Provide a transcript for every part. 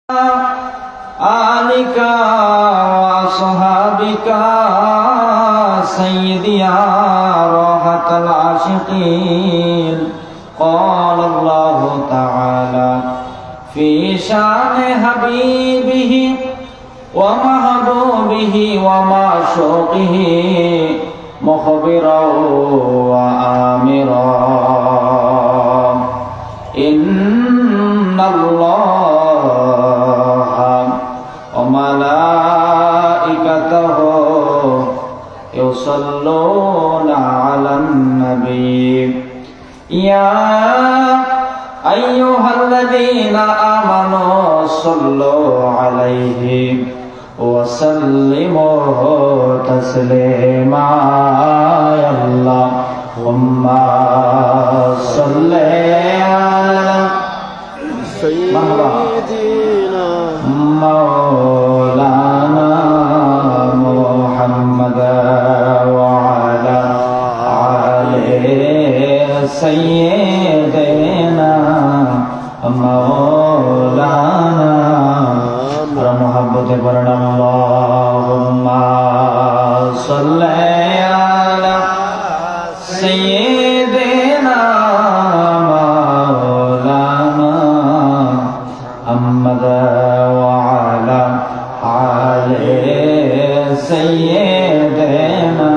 آلك وأصحابك سيدي يا راحة العاشقين. قال الله تعالى في شان حبيبه ومحبوبه ومعشوقه مخبرا وآمرا إن الله وملائكته يصلون على النبي يا أيها الذين آمنوا صلوا عليه وسلموا تسليما. يا اللهم صل على سيدنا مولانا محمد وعلى آله سيدنا مولانا محبت برنا اللهم صل على سيدنا مولانا محمد وعلى آله سيدنا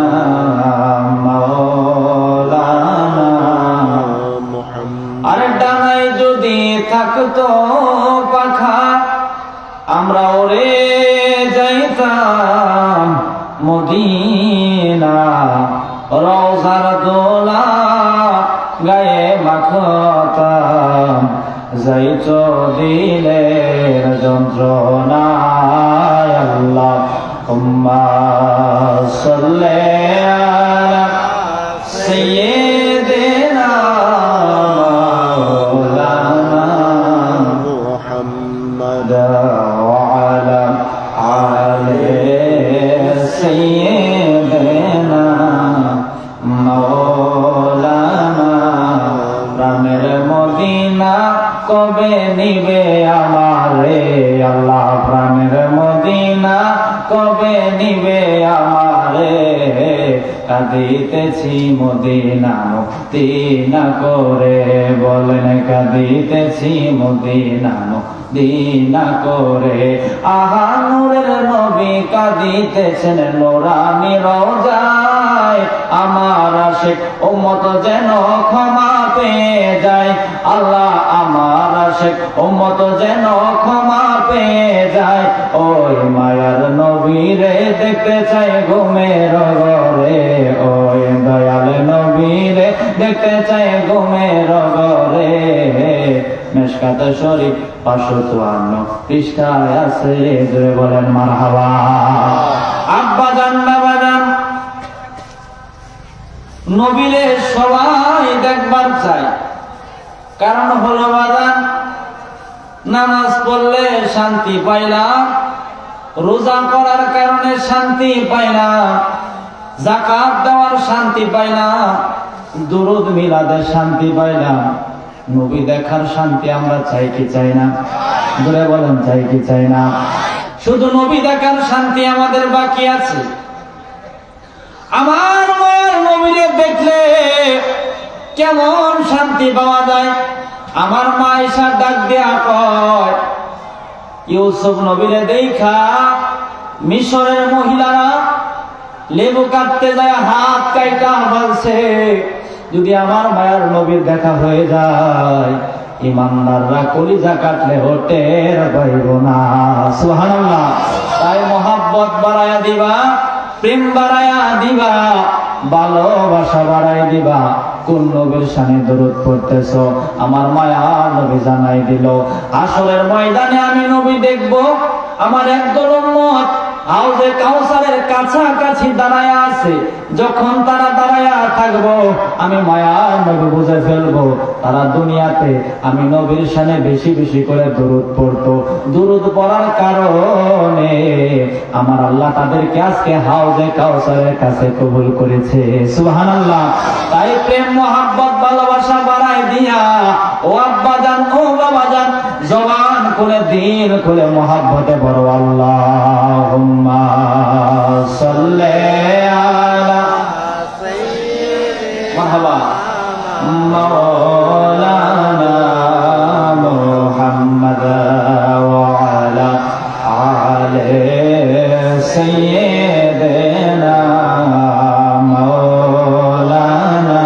مولانا محمد. আর ডানায় যদি থাকতো পাখা আমরা ওরে যাইতাম মদিনা, রওজার দোলা গায়ে মাখতাম যাইত দিলের যন্ত্রণায়। আল্লাহুম্মা সাল্লি আলা সাইয়্যিদিনা মাওলানা محمد وعلى آل سيدنا مولانا. প্রাণের মদিনা কবে নিবে আমারে আল্লাহ, প্রাণের মদিনা কবে নিবে আমারে, কাঁদিতেছি মদিনা মুক্তি না করে, বলেন কাঁদিতেছি মদিনা মুক্তি না করে। আহা নূরের নবী কাঁদিতেছেন নোরানি রওজায়, আমার আশিক উম্মত যেন ক্ষমা পেয়ে যায়। আল্লাহ আমার আশিক উম্মত যেন ক্ষমা পেয়ে যায়। ওই মায়ার নবীরে দেখতে চাই ঘুমের ঘরে, ওই দয়াল নবীরে দেখতে চাই ঘুমের ঘরে। মেশকাত শরীফ 554 পৃষ্ঠায় আছে, জোরে বলেন মারহাবা। আব্বা জান বাবা জান নবীরে সবাই দেখবার চাই, কারণ হলো বাজান নামাজ পড়লে শান্তি পাইলাম, রোজা করার কারণে শান্তি পাইলাম, যাকাত দেওয়ার শান্তি পাইলাম, দুরুদ মিলাদের শান্তি পাইলাম। নবী দেখার শান্তি আমরা চাই কি চাই না? ধরে বলেন চাই কি চাই না? শুধু নবী দেখার শান্তি আমাদের বাকি আছে। আমার মায়ের নবীরে দেখলে কেমন শান্তি পাওয়া যায়। আমার মা ঈশা ডাক দেয়া কয়, ইউসুফ নবীরে দেখা মিশরের মহিলারা লেবু কাটতে যায় হাত কাইটা বলছে, যদি আমার মায়ের নবীর দেখা হয়ে যায় ইমানদাররা কলিজা কাটলে হোটের পাইব না। সুবহানাল্লাহ। তাই মহাব্বত বাড়ায়া দিবা, প্রেম বাড়ায়া দিবা, ভালোবাসা বাড়াই দিবা। কোন নবীর শানে দরুদ পড়তেছ? আমার মায়া নবী জানাই দিল, আসরের ময়দানে আমি নবী দেখব, আমার একদল উম্মত হাউজে কাউসারের কাছাকাছি দাঁড়ায় আছে। যখন তারা দাঁড়ায় থাকবো আমি মায়ার নবী বুঝে ফেলবো তারা দুনিয়াতে আমি নবীর শানে বেশি বেশি করে দরুদ পড়তো। দরুদ পড়ার কারণে আমার আল্লাহ তাদেরকে আজকে হাউজে কাউসারের কাছে কবুল করেছে। সুবহানাল্লাহ। তাই প্রেম মহাব্বত ভালোবাসা বাড়াই দিয়া ও আব্বাজান ও বাবাজান জবান খুলে দিল খুলে মোহাব্বতে বড় আল্লাহুম্মা সাল্লি আলা মারহাবা মাওলানা মুহাম্মদ ওয়া আলা আলি সাইয়্যিদিনা মাওলানা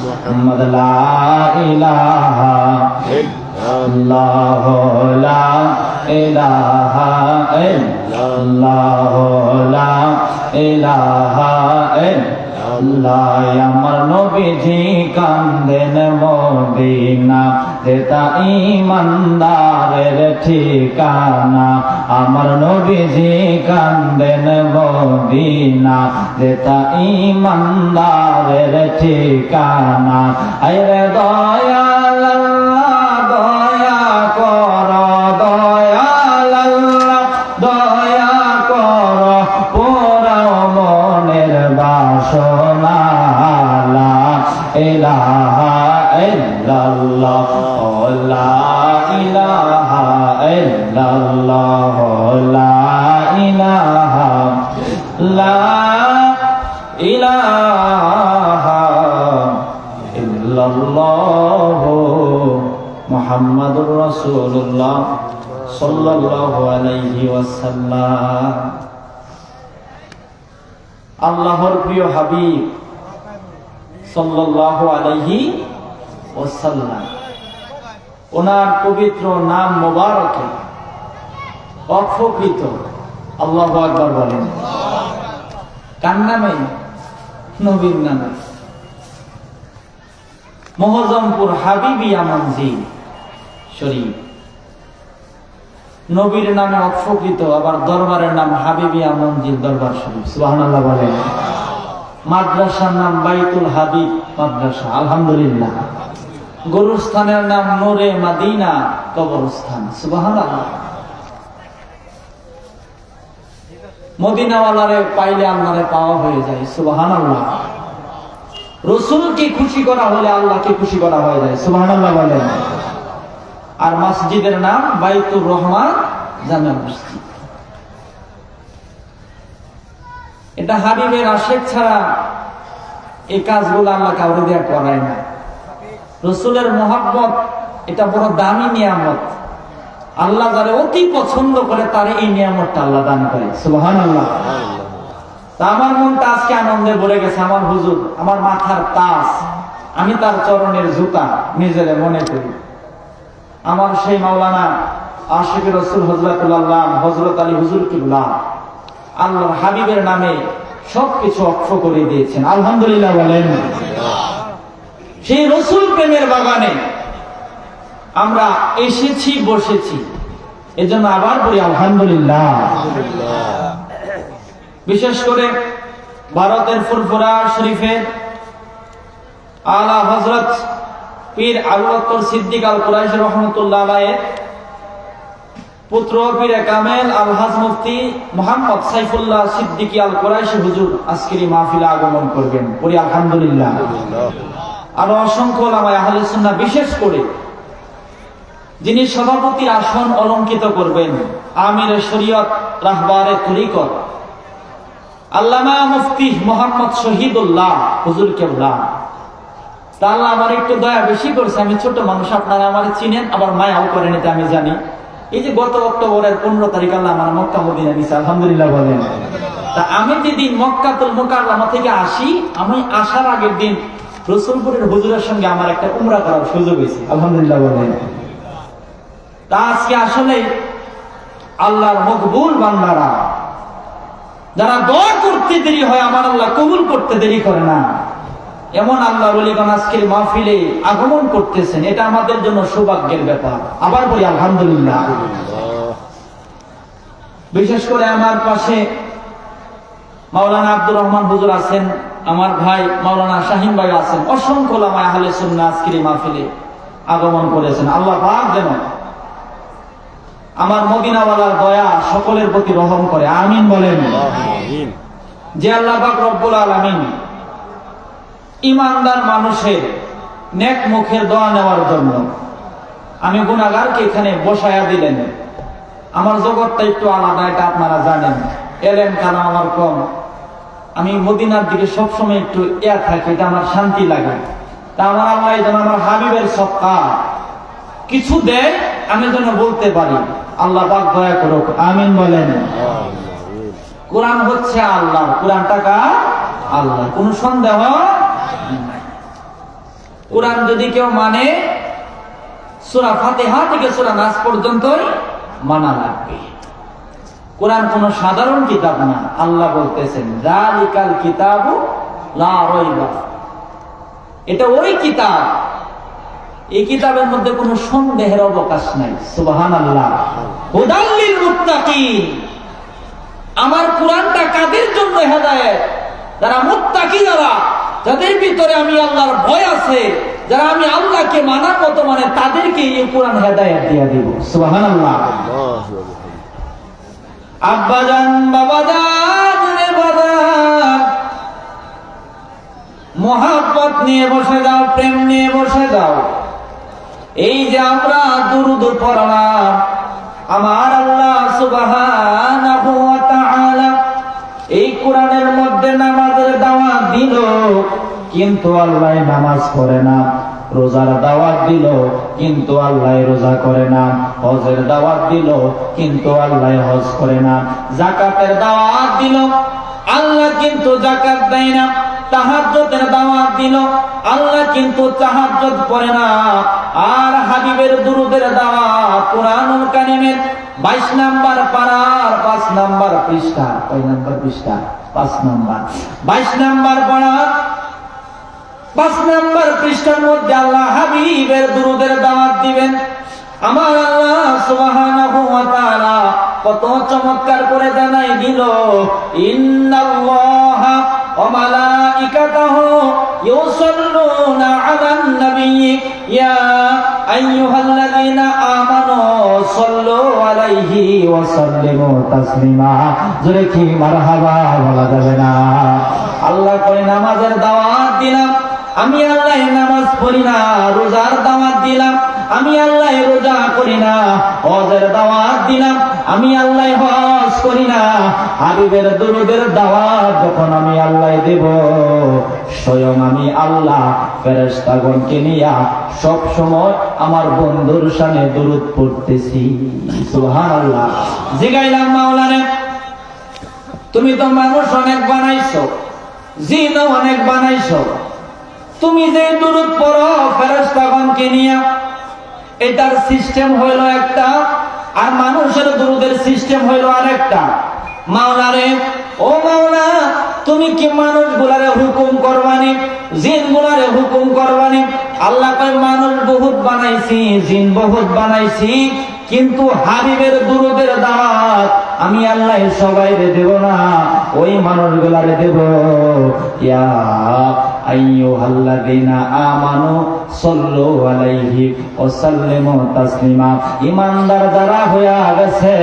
মুহাম্মদ লা ইলাহা ইল্লাল্লাহ লা ইলাহা ইল্লাল্লাহ লা ইলাহা ইল্লাল্লাহ আমার নবীজি কান্দেন মদিনা যেটা ঈমানদারের ঠিকানা আমার নবীজি কান্দেন মদিনা যেটা ঈমানদারের ঠিকানা আরে দয়াল আল্লাহ দয়া কর দয়াল আল্লাহ দয়া কর পুরাও মনের বাসনা লা ইলাহা ইল্লাল্লাহ লা ইলাহা ইল্লাল্লাহ লা ইলাহা লা ইলাহা ইল্লাল্লাহ মুহাম্মাদুর রাসূলুল্লাহ সাল্লাল্লাহু আলাইহি ওয়াসাল্লাম। আল্লাহর প্রিয় হাবিব সাল্লাল্লাহু আলাইহি ওয়াসাল্লাম ওনার পবিত্র নাম মোবারকে অফকৃত আল্লাহু আকবার বলেন। কার নামে? নবীর নামে। মোহজমপুর হাবিবিয়া মঞ্জিল শরীফ নবীর নামে অফকৃত, আবার দরবারের নাম হাবিবিয়া মঞ্জিল দরবার শরীফ। সুবহানাল্লাহ বলেন। মাদ্রাসার নাম বাইতুল হাবিব মাদ্রাসা, আলহামদুলিল্লাহ। গরুস্থানের নাম নূরে মাদিনা কবরস্থান, সুবহানাল্লাহ। মদিনাওয়ালারে পাইলে আল্লাহরে পাওয়া হয়ে যায়, সুবহানাল্লাহ। রাসূলকে খুশি করা হলে আল্লাহকে খুশি করা হয়ে যায়, সুবহানাল্লাহ বলেন। আর মসজিদের নাম বাইতুর রহমান জামে মসজিদ। এটা হাবিবের আশেক ছাড়া এই কাজগুলো আল্লাহ কাউরে দেয়া করায় না। রাসূলের মহব্বত এটা বড় দামি নিয়ামত। আল্লাহ যারে অতি পছন্দ করে তারে এই নিয়ামতটা আল্লাহ দান করে, সুবহানাল্লাহ। তা আমার মনটা আজকে আনন্দে ভরে গেছে। আমার হুজুর আমার মাথার তাজ, আমি তার চরণের জুতা নিজের মনে করি। আমার সেই মাওলানা আশিক রাসূল হযরতুল্লাহ হযরত আলী হুজুর কিবলা আল্লাহর হাবিবের নামে সবকিছু অক্ষ করে দিয়েছেন, আলহামদুলিল্লাহ বলেন। সেই রাসূল প্রেমের বাগানে আমরা এসেছি, বসেছি, এজন্য আবার বলি আলহামদুলিল্লাহ। বিশেষ করে ভারতের ফুরফুরা শরীফের আলা হযরত পীর আবু বকর সিদ্দিক আল কুরাইশি রাহমাতুল্লাহ আলাইহির পুত্র পীরে কামেল আলহাজ মুফতি মুহাম্মদ সাইফুল্লাহ সিদ্দিকী আল কুরাইশি হুজুর আজকের এই মাহফিলে আগমন করবেন, বলি আলহামদুলিল্লাহ। আর অসংখ্য উলামায়ে আহলে সুন্নাহ, বিশেষ করে যিনি সভাপতির আসন অলঙ্কিত করবেন, আমিরে শরীয়ত রাহবারে তরিকত আল্লামা মুফতি মুহাম্মদ শহীদুল্লাহ হুজুর কেবলা। তা আল্লাহ আমার একটু দয়া বেশি করছে। আমি ছোট মানুষ, আপনারা আমার চিনেন, আবার মায়াও করেন, এটা আমি জানি। এই যে গত অক্টোবরের 15 তারিখ আল্লাহ আমার মক্কা মদিনা নিছে, আলহামদুলিল্লাহ বলেন। তা আমি যেদিন মক্কাতুল মুকাররমা থেকে আসি, আমি আসার আগের দিন রসুলপুরের হুজুরের সঙ্গে আমার একটা উমরা করার সুযোগ হয়েছে, আলহামদুলিল্লাহ বলেন। তা আজকে আসলে আল্লাহর মকবুল বান্দারা যারা দোয়া করতে দেরি হয়, আমার আল্লাহ কবুল করতে দেরি করে না, এমন আল্লাহ ওলিগণ আজকের মাহফিলে আগমন করতেছেন। এটা আমাদের জন্য সৌভাগ্যের ব্যাপার, আবার বলি আলহামদুলিল্লাহ। বিশেষ করে আমার পাশে মাওলানা আব্দুর রহমান হুজুর আছেন, আমার ভাই মাওলানা শাহিন ভাই আছেন, অসংখ্য উলামায়ে আহলে সুন্নাহ আজকের এই মাহফিলে আগমন করেছেন। আল্লাহ পাক যেন আমার মদিনাওয়ালার দয়া সকলের প্রতি রহম করে, আমিন বলেন। যে আল্লাহ পাক রব্বুল আলামিন ইমানদার মানুষের নেক মুখের দোয়া নেওয়ার জন্য আমি গুনাহগারকে এখানে বসায়া দিলেন। আমার জগৎটা একটু আলাদা, এটা আপনারা জানেন। এলেন কানা আমার কম, আমি মদিনার দিকে সবসময় একটু থাকি, এটা আমার শান্তি লাগে। তা আমার আল্লাহ যেন আমার হাবিবের সবকা কিছু দেয়, আমি যেন বলতে পারি আল্লাহ পাক দয়া করুক, আমিন বলেন। কোরআন হচ্ছে আল্লাহ, কোরআনটা কার? আল্লাহ, কোন সন্দেহ নাই। কোরআন যদি কেউ মানে সূরা ফাতিহা থেকে সূরা নাস পর্যন্তই মানা লাগবে। কোরআন কোন সাধারণ কিতাব না। আল্লাহ বলতেছেন যালিকাল কিতাবু লা রাইবা, এটা ওই কিতাব, এই কিতাবের মধ্যে কোনো সন্দেহের অবকাশ নাই। সুবহানাল্লাহ। হুদাল লিল মুত্তাকিন, আমার কোরআনটা কাদের জন্য হেদায়েত? যারা মুত্তাকি, যাদের ভিতরে আমি আল্লাহর ভয় আছে, যারা আমি আল্লাহকে মানার মতো মানে, তাদেরকে এই কোরআন হেদায়েত দিয়ে দিব। সুবহানাল্লাহ। আব্বাজান, বাবাজান, রে বাজান, মোহাব্বত নিয়ে বসে যাও, প্রেম নিয়ে বসে যাও। এই যে আমরা দুরূদ পড়লাম, আমার আল্লাহ সুবহানাহু ওয়া তাআলা এই কোরআনের মধ্যে নামাজের দাওয়াত দিল, কিন্তু আল্লাহ নামাজ পড়ে না। রোজার দাওয়াত দিল, কিন্তু আল্লাহ রোজা করে না। হজের দাওয়াত দিল, কিন্তু আল্লাহ হজ করে না। যাকাতের দাওয়াত দিল, আল্লাহ কিন্তু যাকাত দেয় না। তাহাজ্জুদের দাওয়াত দিল, আল্লাহ কিন্তু তাহাজ্জুদ পড়ে না। আর হাবিবের দুরূদের দাওয়াত কুরআনুল কারীমের 22 নাম্বার পারার 5 নাম্বার পৃষ্ঠা, কয় নাম্বার পৃষ্ঠা? 5 নাম্বার, 22 নাম্বার পারা 5 নাম্বার পৃষ্ঠার মধ্যে আল্লাহ হাবিবের দুরূদের দাওয়াত দিবেন। আমার আল্লাহ সুবহানাহু ওয়া তাআলা কত চমৎকার করে জানাই দিল, ইন্নাল্লাহা ওয়া মালাইকাতাহু ইউসাল্লুনা আলান নাবিয়্যি ইয়া আইয়ুহাল্লাযীনা আমানু সাল্লু আলাইহি ওয়া সাল্লিমু তাসলিমা। জোরে কি মারহাবা বলা যাবে না? আল্লাহ কই নামাজের দাওয়াত দিলাম, আমি আল্লাহ নামাজ পড়ি না। রোজার দাওয়াত দিলাম, আমি আল্লাহ রোজা করি না। হজের দাওয়াত দিলাম, আমি আল্লাহ হজ করি না। হাবিবের দুরূদের দাওয়াত যখন আমি আল্লাহ দেব, স্বয়ং আমি আল্লাহ ফেরেশতাগণকে নিয়া সব সময় আমার বন্ধুর শানে দুরূদ পড়তেছি। সুবহানাল্লাহ। জিগাইলাম মাওলানা, তুমি তো মানুষ অনেক বানাইছো, জিনও অনেক বানাইছো, তুমি যে দুরূদ পড়ো ফেরেশতাগণকে নিয়া, এটার সিস্টেম হইল একটা, আর মানুষের দুরূদের সিস্টেম হইল আরেকটা। মাওলা রে, ও মাওলা, তুমি কি মানুষগুলারে হুকুম করবানি, জিনগুলারে হুকুম করবানি? আল্লাহ কয় মানুষ বহুত বানাইছি, জিন বহুত বানাইছি, কিন্তু হাবিবের দুরূদের দাওয়াত আমি আল্লাহ সবাইরে দেব না, ওই মানুষগুলারে দেব। ইয়া আইয়ুহাল্লাযীনা আমানু সাল্লু আলাইহি ওয়া সাল্লিমু তাসলিমা। ঈমানদার যারা হইয়া গেছে,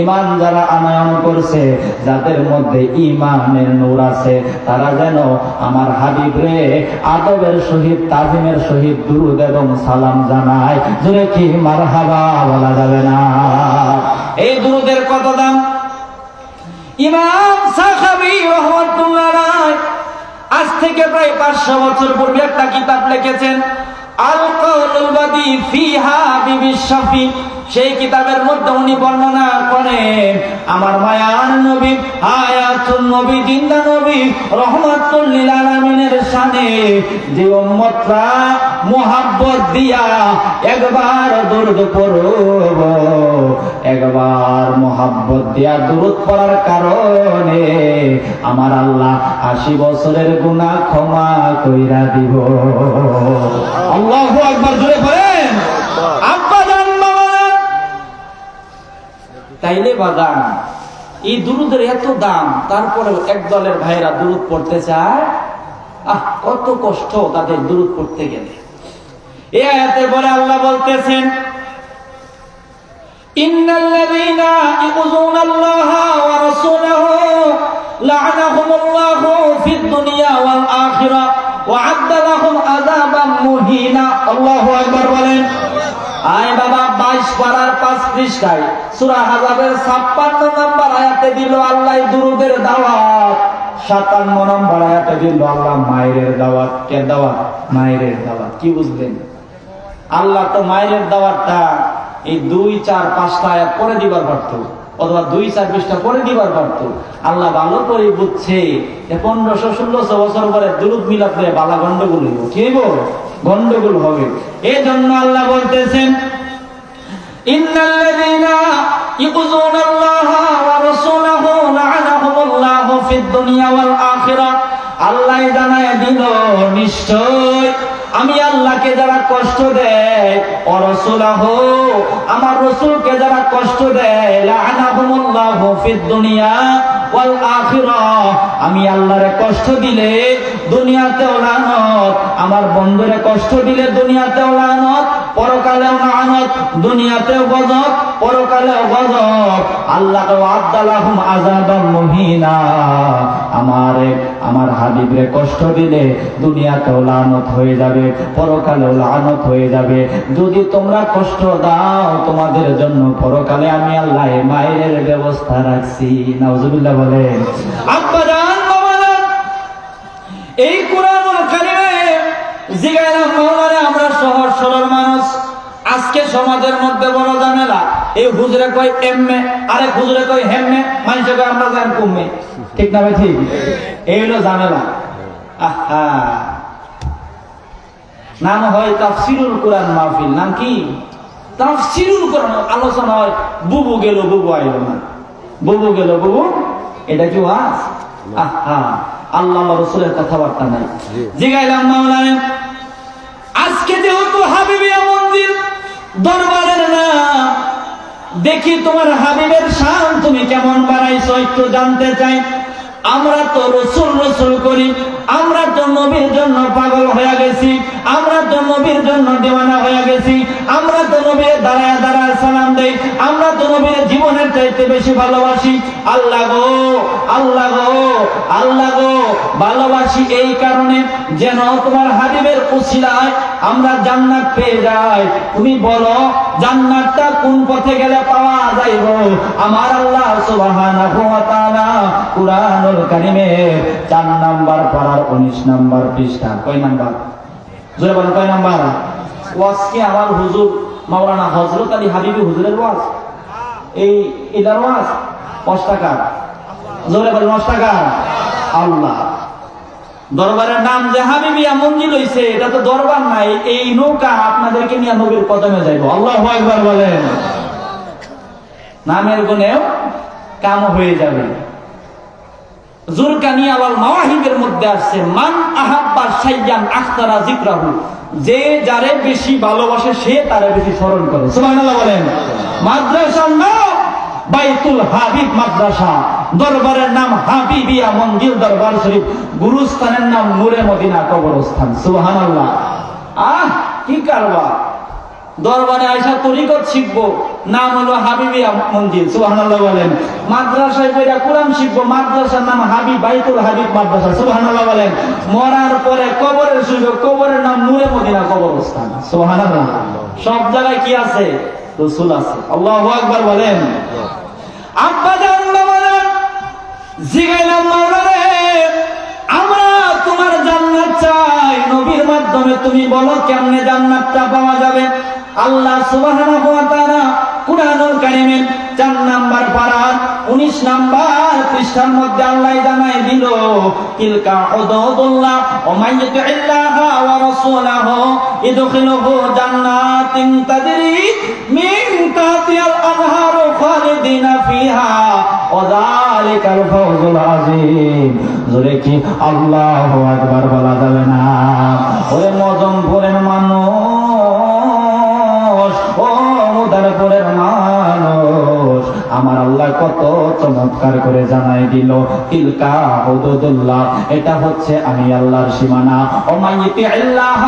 ঈমান যারা আনয়ন করছে, যাদের মধ্যে ঈমানের নূর আছে, তারা যেন আমার হাবিবরে আদবের সহিত, তাজিমের সহিত দুরূদ এবং সালাম জানায়। জোরে কি মারহাবা বলা যাবে না? এই দুরূদের কত দাম? ইমাম সাখাবী রাহমাতুল্লাহ আলাইহি আজ থেকে প্রায় 500 বছর পূর্বে একটা কিতাব লিখেছেন, আল কাউলুল বাদি ফি হাবিবিশ শাফি। সেই কিতাবের মধ্যে উনি বর্ণনা করেন আমার মায়ার নবী, হায়াতুন নবী, জিন্দা নবী, রহমাতুল লিল আলামিনের শানে যে উম্মতরা মুহাব্বত দিয়া একবার দুরূদ পড়ব, একবার মুহাব্বত দিয়া দুরূদ পড়ার কারণে আমার আল্লাহ 80 বছরের গুনাহ ক্ষমা কইরা দিব। আল্লাহু আকবার, জোরে বলেন। আব্বা জান, তাইলে বাদান এই দুরূদের এত দাম, তারপরে একদলের ভাইরা দুরূদ পড়তে চায়। কত কষ্ট তাদের দুরূদ পড়তে গেলে। এই আয়াতে বলে আল্লাহ বলতেছেন, ইন্নাল্লাযীনা ইউযুনাল্লাহা ওয়া রাসূলাহু লা'আনাহুমুল্লাহু ফিদ দুনিয়া ওয়াল আখিরাহ ওয়া আ'আদ্দা লাহুম আযাবাম মুহিনা। আল্লাহু আকবার বলেন। আয় বাবা 22 পারার 5 পৃষ্ঠায় সূরা আহজাবের 56 নম্বর আয়াতে দিল আল্লাহ দুরুদের দাওয়াত, 57 নম্বর আয়াতে দিল আল্লাহ মায়ের দাওয়াত। কে দাওয়াত? মায়ের দাওয়াত। কি বুঝলেন? আল্লাহ তো মায়ের দাওয়াতটা এই 2, 4, 5টা আয়াত পড়ে দিবার পারতো, অথবা 2, 4 পৃষ্ঠা পড়ে দিবার পারতো। আল্লাহ ভালো করে বুঝছে 1500-1600 বছর পরে দুরুদ মিলাদ করে বালা গন্ডগোল হইব। কি হইব? গন্ডগোল হবে। এই জন্য আল্লাহ বলতেছেন ইন্নাল্লাযীনা ইউযুনাল্লাহা ওয়া রাসূলাহু লা'আনাহুমুল্লাহু ফিদ দুনিয়া ওয়াল আখিরাহ। আল্লাহ জানায় দিল নিশ্চয় আমি আল্লাহকে যারা কষ্ট দেয়, ও রাসূলাহু আমার রাসূলকে যারা কষ্ট দেয়, লা'আনাহুমুল্লাহু ফিদ দুনিয়া ওয়াল আখিরাহ আমি আল্লাহরে কষ্ট দিলে দুনিয়াতেও লানত, আমার বন্ধুরে কষ্ট দিলে দুনিয়াতেও লানত, পরকালেও লানত, দুনিয়াতেও গজব, পরকালেও গজব। আল্লাহ আদালাহুম আযাবাম মুহিনা আমার হাবিবরে কষ্ট দিলে দুনিয়াতেও লানত হয়ে যাবে, পরকালেও লানত হয়ে যাবে। যদি তোমরা কষ্ট দাও তোমাদের জন্য পরকালে আমি আল্লাহ মায়ের ব্যবস্থা রাখছি। নাউজুবিল্লাহ বলেন। আব্বা জান বাবা জান, এই কোরআনুল কারীমে জিগাইলাম মাওলানা আমরা সহজ সরল মানুষ, আজকে সমাজের মধ্যে বড় ঝামেলা। এই হুজুরে কয় এমএ, আরেক হুজুরে কয় হেমে, মানুষে কয় আমরা জান কুমে। ঠিক না ভাই? ঠিক। এই হলো ঝামেলা। আহা, নাম হয় তাফসিরুল কোরআন মাহফিল। নাম কি? তাফসিরুল কোরআন। আলোচনা হয় বুবু গেল বুবু আইল না, বুবু গেল বুবু। এটা কি ওয়াজ? আহা, আল্লাহ রাসূলের কথাবার্তা নাই। জিগাইলাম মাওলানা আজকে যেহেতু হাবিবিয়া মঞ্জিল দরবারের নাম, দেখি তোমার হাবিবের শান তুমি কেমন বাড়াইছো একটু জানতে চাই। আমরা তো রসুল রসুল করি, আমরা তো নবীর জন্য পাগল হয়ে গেছি, আমরা তো নবীর জন্য দেওয়ানা হয়ে গেছি, আমরা তো নবীর দাঁড়ায় দাঁড়ায় সালাম দেই, আমরা তো নবীর জীবনের চাইতে বেশি ভালোবাসি। আল্লাহ গো, আল্লাহ গো, আল্লাহ গো, ভালোবাসি এই কারণে যেন তোমার হাবিবের উসিলায় আমরা জান্নাত পেয়ে যাই। তুমি বলো জান্নাতটা কোন পথে গেলে পাওয়া যাইব? আমার আল্লাহ সুবহানাহু ওয়া তাআলা কুরআনুল কারীমের 4 নাম্বার পারার 19 নাম্বার পৃষ্ঠা। কয় নাম্বার? জোরে বলেন কয় নাম্বার? ওয়াজ কি আমার হুজুর মাওলানা হযরত আলী হাবিবি হুজুরের ওয়াজ? এই এটার ওয়াজ 5 টাকা। জোরে বলেন 5 টাকা। আল্লাহ দরবারের নাম যে হাবিবিয়া মঞ্জিল হইছে, এটা তো দরবার নাই, এই নৌকা আপনাদেরকে নিয়ে নবীর কদমে যাইব। আল্লাহু আকবার বলেন। নামের গুণেও কাম হয়ে যাবে। জুরকানি আওয়াল মাওয়াহিবের মধ্যে আসছে মান আহাব্বা শাইয়ান আখতারা যিকরাহু, যে যারে বেশি ভালোবাসে সে তারে বেশি স্মরণ করে। সুবহানাল্লাহ বলেন। মাদ্রাসার নাম বাইতুল হাবিব মাদ্রাসা, দরবারের নাম হাবিবিয়া মঞ্জিল দরবার শরীফ, গুরুস্থানের নাম নূরে মদিনা কবরস্থান। সুবহানাল্লাহ। কি কারবার! দরবারে আয়সা তরিকত শিখবো, নাম হলো হাবিবিয়া মঞ্জিল। সুবহানাল্লাহ বলেন। মাদ্রাসায় পড়া কোরআন শিখবো, মাদ্রাসার নাম হাবিব বাইতুল হাবিব মাদ্রাসা। সুবহানাল্লাহ বলেন। মরার পরে কবরের শুইব, কবরের নাম নূরে মদিনা কবরস্থান। সুবহানাল্লাহ। সব জায়গায় কি আছে? রাসূল আছে। আল্লাহু আকবার বলেন। আব্বা জান বাবা জান, জিগাইলাম মাওলানা আমরা তোমার জান্নাত চাই, নবীর মাধ্যমে তুমি বলো কেমনে জান্নাতটা পাওয়া যাবে। আল্লাহ সুবহানাহু ওয়া তাআলা কুরআনুল কারীমের 4 নাম্বার পারার 19 নাম্বার পৃষ্ঠার মধ্যে আল্লাহ জানায় দিল তিলকা হুদুদুল্লাহ ওয়া মান ইউতিল্লাহা ওয়া রাসূলাহু ইদখিলুহু জান্নাতিন তাজরি মিন তাহতিহাল আনহারু খালিদিনা ফিহা ওয়া যালিকাল ফাওজুল আযীম। জোরে কি আল্লাহু আকবার বলা যাবে না? ওরে মজমপুরের মানুষ, ও মুদারপুরের মানুষ, আমার আল্লাহ কত চমৎকার করে জানাই দিল তিলকা হুদুদুল্লাহ, এটা হচ্ছে আমি আল্লাহর সীমানা। ও মাইয়িতি আল্লাহ,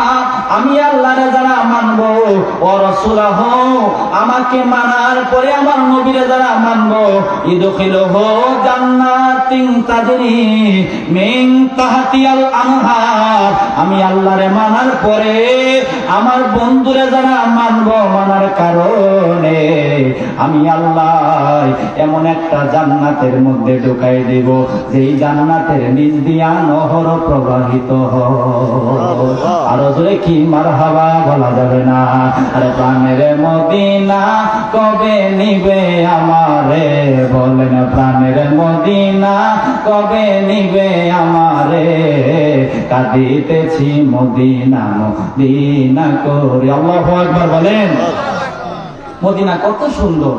আমি আল্লাহরে যারা মানবো ও রাসূলাহু আমাকে মানার পরে আমার নবীরে যারা মানবো ইদখিলুহু জান্নাতিন তাজরি মিন তাহতিহাল আনহার, আমি আল্লাহরে মানার পরে আমার বন্ধুরে যারা মানবো মানার কারণে আমি আল্লাহ এমন একটা জান্নাতের মধ্যে ঢুকাই দেব যেই জান্নাতের নিচ দিয়া নহর প্রবাহিত হয়। আরো জোরে কি মারহাবা বলা যাবে না? আরে প্রাণের মদিনা কবে নিবে আমারে, বলেন প্রাণের মদিনা কবে নিবে আমারে, কাঁদিতেছি মদিনা মদিনা করে। আল্লাহু আকবার বলেন। মদিনা কত সুন্দর,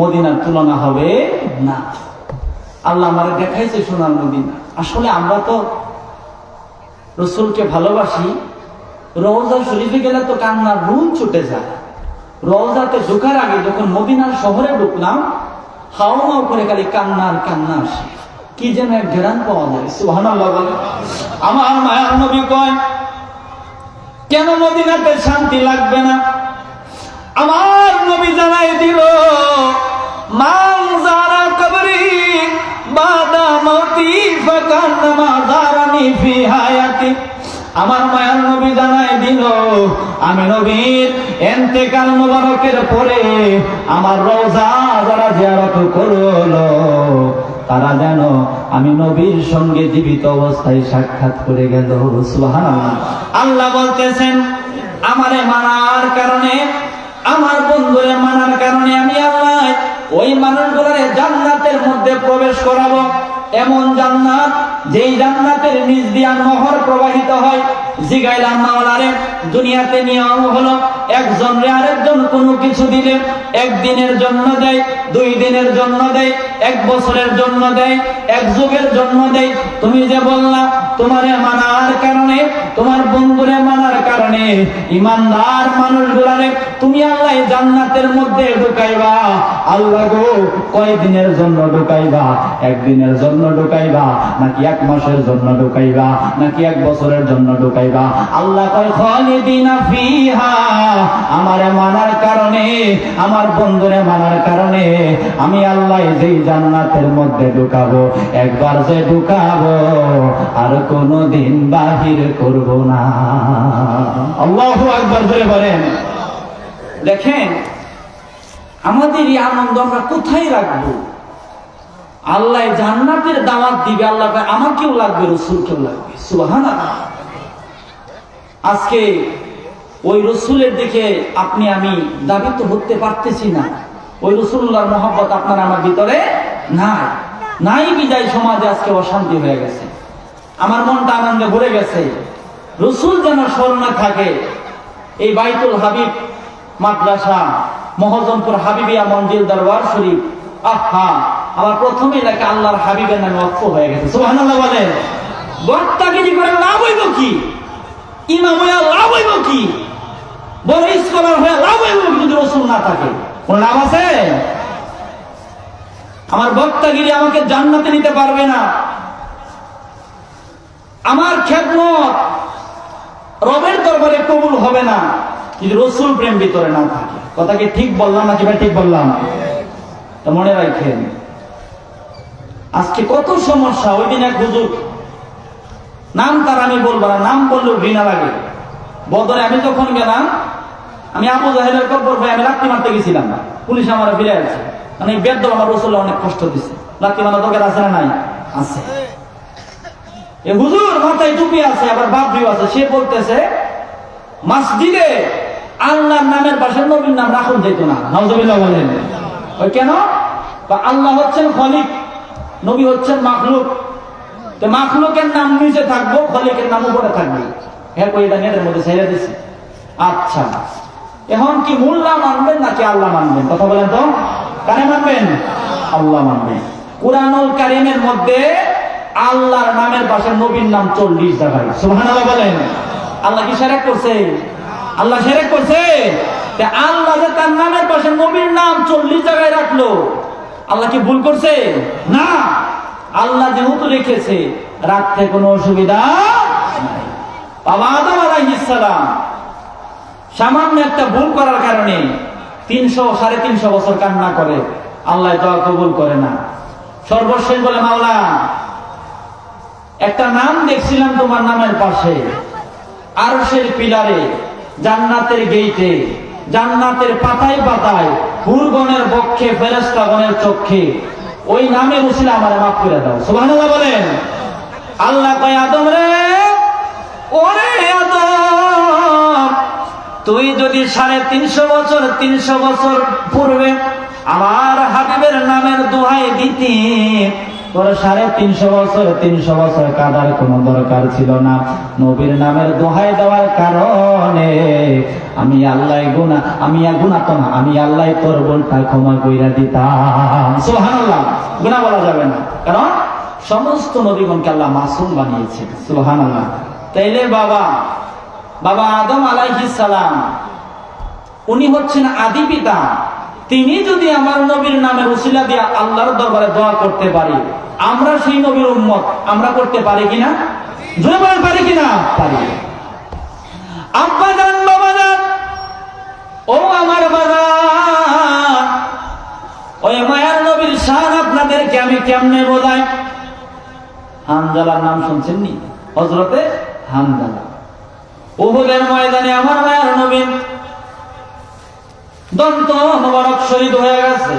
মদিনার তুলনা হবে না। আল্লাহ আমারে দেখাইছে সোনার মদিনা। আসলে আমরা তো রসুলকে ভালোবাসি, রওজা শরীফে গেলে তো কান্নার রুল ছুটে যায়। রওজাতে ঢোকার আগে যখন মদিনার শহরে ঢুকলাম, হাওয়া করে খালি কান্নার কান্না আসে, কি যেন এক ঘেরান পাওয়া যায়। সুবহানাল্লাহ বলে। আমার মায়ার নবী কয়, কেন মদিনাতে শান্তি লাগবে না? আমার নবী জানাই দিল, মান যারা কবরি বাদা মৌতি ফাকান্নামা যারানি ফি হায়াতি। আমার মায়ার নবী জানাই দিল, আমি নবীর ইন্তেকাল মুবারকের পরে আমার রওজা যারা জিয়ারত করলো তারা যেন আমি নবীর সঙ্গে জীবিত অবস্থায় সাক্ষাৎ করে গেল। সুবহানাল্লাহ। আল্লাহ বলতেছেন, আমারে মানার কারণে, আমার বন্ধুরে মানার কারণে আমি আল্লাহ ওই মানুষগুলোরে জান্নাতের মধ্যে প্রবেশ করাবো। এমন জান্নাত যেই জান্নাতের নিচ দিয়া নহর প্রবাহিত হয়। জিগাইলাম মাওলারে, দুনিয়াতে নিয়ম হলো একজন রে আরেকজন কোনো কিছু দিলে একদিনের জন্য দেয়, 2 দিনের জন্য দেয়, 1 বছরের জন্য দেয়, 1 যুগের জন্য দেয়। তুমি যে বললা তোমারে মানার কারণে, তোমার বন্ধুরে মানার কারণে ইমানদার মানুষগুলারে তুমি আল্লাহ জান্নাতের মধ্যে ঢুকাইবা। আল্লাহ গো, কয় দিনের জন্য ঢুকাইবা? 1 দিনের জন্য ঢুকাইবা, নাকি 1 মাসের জন্য ঢুকাইবা, নাকি 1 বছরের জন্য ঢুকাইবা? আল্লাহ কয় খালিদিনা ফিহা। আমারে মানার কারণে, আমার বন্ধুরে মানার কারণে আমি আল্লাহ যেই জান্নাতের মধ্যে ঢুকাবো, একবার যে ঢুকাবো আর কোনদিন বাহির করব না। আল্লাহু আকবার বলে বলেন। দেখেন আমাদের এই আনন্দ আমরা কোথায় রাখবো? আল্লাহ জান্নাতের দাওয়াত দিবে, আল্লাহ আমাকেও লাগবে, রসুলকেও লাগবে। সুবহানাল্লাহ। আজকে ওই রসুলের দিকে আপনি আমি দাবি তো হতে পারতেছি না। ওই রসুল্লাহর মহব্বত আপনার আমার ভিতরে নাই, নাই বিদায় সমাজে আজকে অশান্তি হয়ে গেছে। আমার মনটা আনন্দে ভরে গেছে। রসুল যেন স্মরণে থাকে। এই বাইতুল হাবিব মাদ্রাসা, মহজমপুর হাবিবিয়া মঞ্জিল দরবার শরীফ, আহা, আমার প্রথম এলাকা আল্লাহর হাবিবের নামে ওয়াকফ হয়ে গেছে। সুবহানাল্লাহ বলে। বক্তাগিরি করে লাভ হইব কি? ইমাম হয়ে লাভ হইব কি? বড় স্কলার হয়ে লাভ হইব কি যদি রসুল না থাকে? কোন লাভ আছে? আমার বক্তাগিরি আমাকে জান্নাতে নিতে পারবে না। আমার খেদমত রবের দরবারে কবুল হবে না যদি রসুল প্রেম ভিতরে না থাকে। কথা কি ঠিক বললাম নাকি ভাই ঠিক বললাম? তো মনে রাখেন, আজকে কত সমস্যা। ওই দিন এক হুজুর, নাম তার আমি বলবো না, নাম বললেও ঘৃণা লাগে। বদরে আমি যখন গেলাম, আমি আবু জাহেলের কবর ভাই আমি লাত্তি মারতে গেছিলাম, পুলিশ আমার ফিরে আসছে। মানে এই বেদ আমার রসুল অনেক কষ্ট দিচ্ছে। লাত্তি মারা দরকার আছে না নাই? আছে। এ হুজুর মাথায় টুপি আছে, আবার বাবরিও আছে। সে বলতেছে মসজিদে আল্লাহর নামের পাশে নবীর নাম রাখুন যেত না। নাউজুবিল্লাহ বলেন। ওই কেন? আল্লাহ হচ্ছেন খলিক, নবী হচ্ছেন মাখলুক। তো মাখলুকের নাম নিচে থাকবো, খলিকের নাম উপরে থাকবে। হ্যাঁ, এটা নেটের মধ্যে ছেড়ে দিচ্ছে। আচ্ছা, এখন কি মোল্লা মানবেন নাকি আল্লাহ মানবেন? কথা বলেন তো, কারে মানবেন? আল্লাহ মানবেন। কুরআনুল কারীমের মধ্যে আল্লাহর নামের পাশে নবীর নাম 40 জায়গায়। সুবহানাল্লাহ বলেন। আল্লাহ কি শিরক করছে? আল্লাহ শিরক করছে? আল্লাহ যে তার নামের পাশে নবীর নাম 40 জায়গায় রাখলো, আল্লাহ কি ভুল করছে? না। আল্লাহ যেহেতু রেখেছে, রাখতে কোনো অসুবিধা নাই। বাবা আদম আলাইহিস সালাম সামান্য একটা ভুল করার কারণে 300-350 বছর কান্না করে, আল্লাহ দোয়া কবুল করে না। সর্বশেষ বলে, মাওলা একটা নাম দেখছিলাম তোমার নামের পাশে, আরশের পিলারে, জান্নাতের গেইটে, জান্নাতের পাতায় পাতায়, হুরগণের বক্ষে, ফেরেশতাগণের চক্ষে, ওই নামের উসিলা আমারে মাফ করে দাও। সুবহানাল্লাহ বলেন। আল্লাহ কয়, আদম রে, ওরে আদম, তুই যদি 350 বছর পূর্বে আমার হাবিবের নামের দোহাই দিতি, তোর 350 বছর কাদার কোনো দরকার ছিল না। নবীর নামের দোহাই দেওয়ার কারণে আমি আল্লাহ আমি আল্লাহ তোর বোনটা ক্ষমা কইরা দিতাম। সুবহানাল্লাহ। গুনাহ বলা যাবে না, কারণ সমস্ত নবীগণকে আল্লাহ মাসুম বানিয়েছে। সুবহানাল্লাহ। তাইলে বাবা আদম আলাইহিস সালাম, উনি হচ্ছেন আদি পিতা। তিনি যদি আমার নবীর নামের উসিলা দিয়ে আল্লাহর দরবারে দোয়া করতে পারি, আমরা সেই নবীর উম্মত, আমরা করতে পারি কিনা? জোরে বলেন, পারি কিনা? পারি। আব্বা জান, বাবা জান, ও আমার বাবা, ওই মায়ার নবীর শান আপনাদেরকে আমি কেমনে বোঝাই? হানজালার নাম শুনছেন নি? হযরতে হানজালা। উহুদের ময়দানে আমার মায়ার নবী দন্ত মোবারক শহীদ হয়ে গেছে,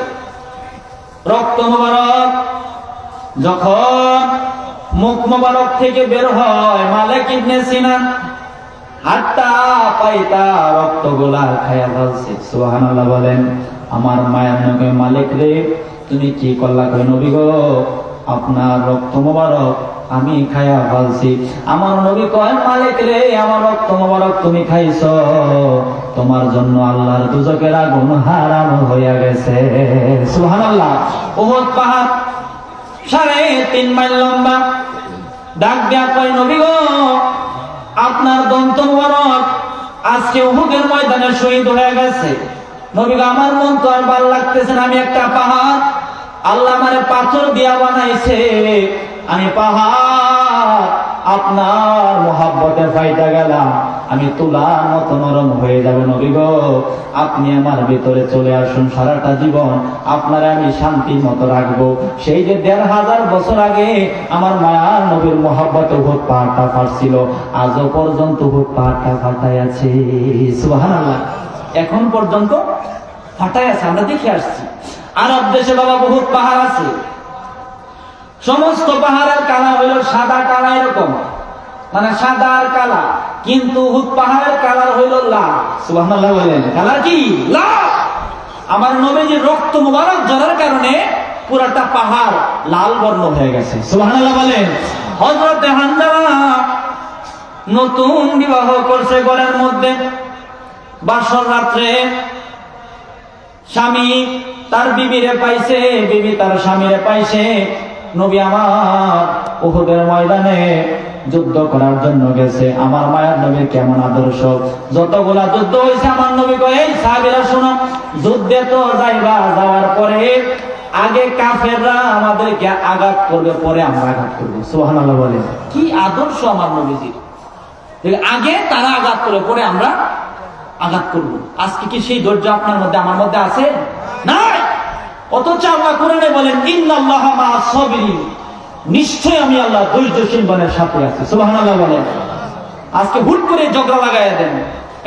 রক্ত মোবারক যখন মুখ মোবারক থেকে বের হয়, মালিক ইবনে সিনান হাতটা পাইতা রক্তগুলা খায়া ফেলছে। সুবহানাল্লাহ বলেন। আমার মায়ের নবী, মালিক রে, তুমি কি করলা? কই, নবী গো, আপনার রক্ত মোবারক আমি খায়া ফেলছি। আমার নবী কয়, মালিক রে, আমার রক্ত মোবারক তুমি খাইছো, তোমার জন্য আল্লাহর দুজকের আগুন হারাম হইয়া গেছে। সুবহানাল্লাহ। উহুদ পাহাড় 3.5 মাইল লম্বা। ডাক দিয়া কয়, নবী গো, আপনার দন্ত মোবারক আজকে উহুদের ময়দানে শহীদ হয়ে গেছে। নবী গো, আমার মন তো আর ভালো লাগতেছে না, আমি একটা পাহাড়, আল্লাহ আমারে পাথর দিয়া বানাইছে, আমি পাহাড় আপনার মহাব্বতে ফাইটা গেলাম, আমি তুলার মতো নরম হয়ে যাব। নবী গো, আপনি আমার ভিতরে চলে আসুন, সারাটা জীবন আপনারে আমি শান্তির মতো রাখবো। সেই যে 1500 বছর আগে আমার মায়ার নবীর মহাব্বতে উহুদ পাহাড়টা ফাটছিল, আজও পর্যন্ত উহুদ পাহাড়টা ফাটাই আছে। সুবহানাল্লাহ। এখন পর্যন্ত ফাটাই আছে, আমরা দেখে আসছি। আরব দেশে বাবা বহুত পাহাড় আছে, সমস্ত পাহাড়ের কালা হইল সাদা কালা, এরকম মানে সাদা আর কালা, কিন্তু উহুদ পাহাড়ের কালার হইল লাল। সুবহানাল্লাহ বলেন। কালার কি? লাল। আমার নবীজির রক্ত মুবারক ঝরার কারণে পুরাটা পাহাড় লাল বর্ণ হয়ে গেছে। সুবহানাল্লাহ বলেন। হযরত হানজালা নতুন বিবাহ করছে, ঘরের মধ্যে বাসর রাত্রে স্বামী তার বিবিরে পাইছে, বিবি তার স্বামীরে পাইছে। নবী আমার উহুদের ময়দানে যুদ্ধ করার জন্য গেছে। আমার মায়ের নবীর কেমন আদর্শ! যতগুলা যুদ্ধ হয়েছে আমার নবী কয়, এই সাহাবীরা শুনো, যুদ্ধে তো যাইবা, যাওয়ার পরে আগে কাফেররা আমাদেরকে আঘাত করবে, পরে আমরা আঘাত করবো। সুবহানাল্লাহ বলেন। কি আদর্শ আমার নবীজির! আগে তারা আঘাত করে, পরে আমরা আঘাত করব। আজকে কি সেই ধৈর্য আপনার মধ্যে, আমার মধ্যে আছে? নাই। অথচ আল্লাহ কোরআনে বলেন, ইন্নাল্লাহা মা'আস সাবিরিন, নিশ্চয় আমি আল্লাহ ধৈর্যশীল বান্দার সাথে আছি। সুবহানাল্লাহ বলেন। আজকে হুট করে ঝগড়া লাগাইয়া দেন,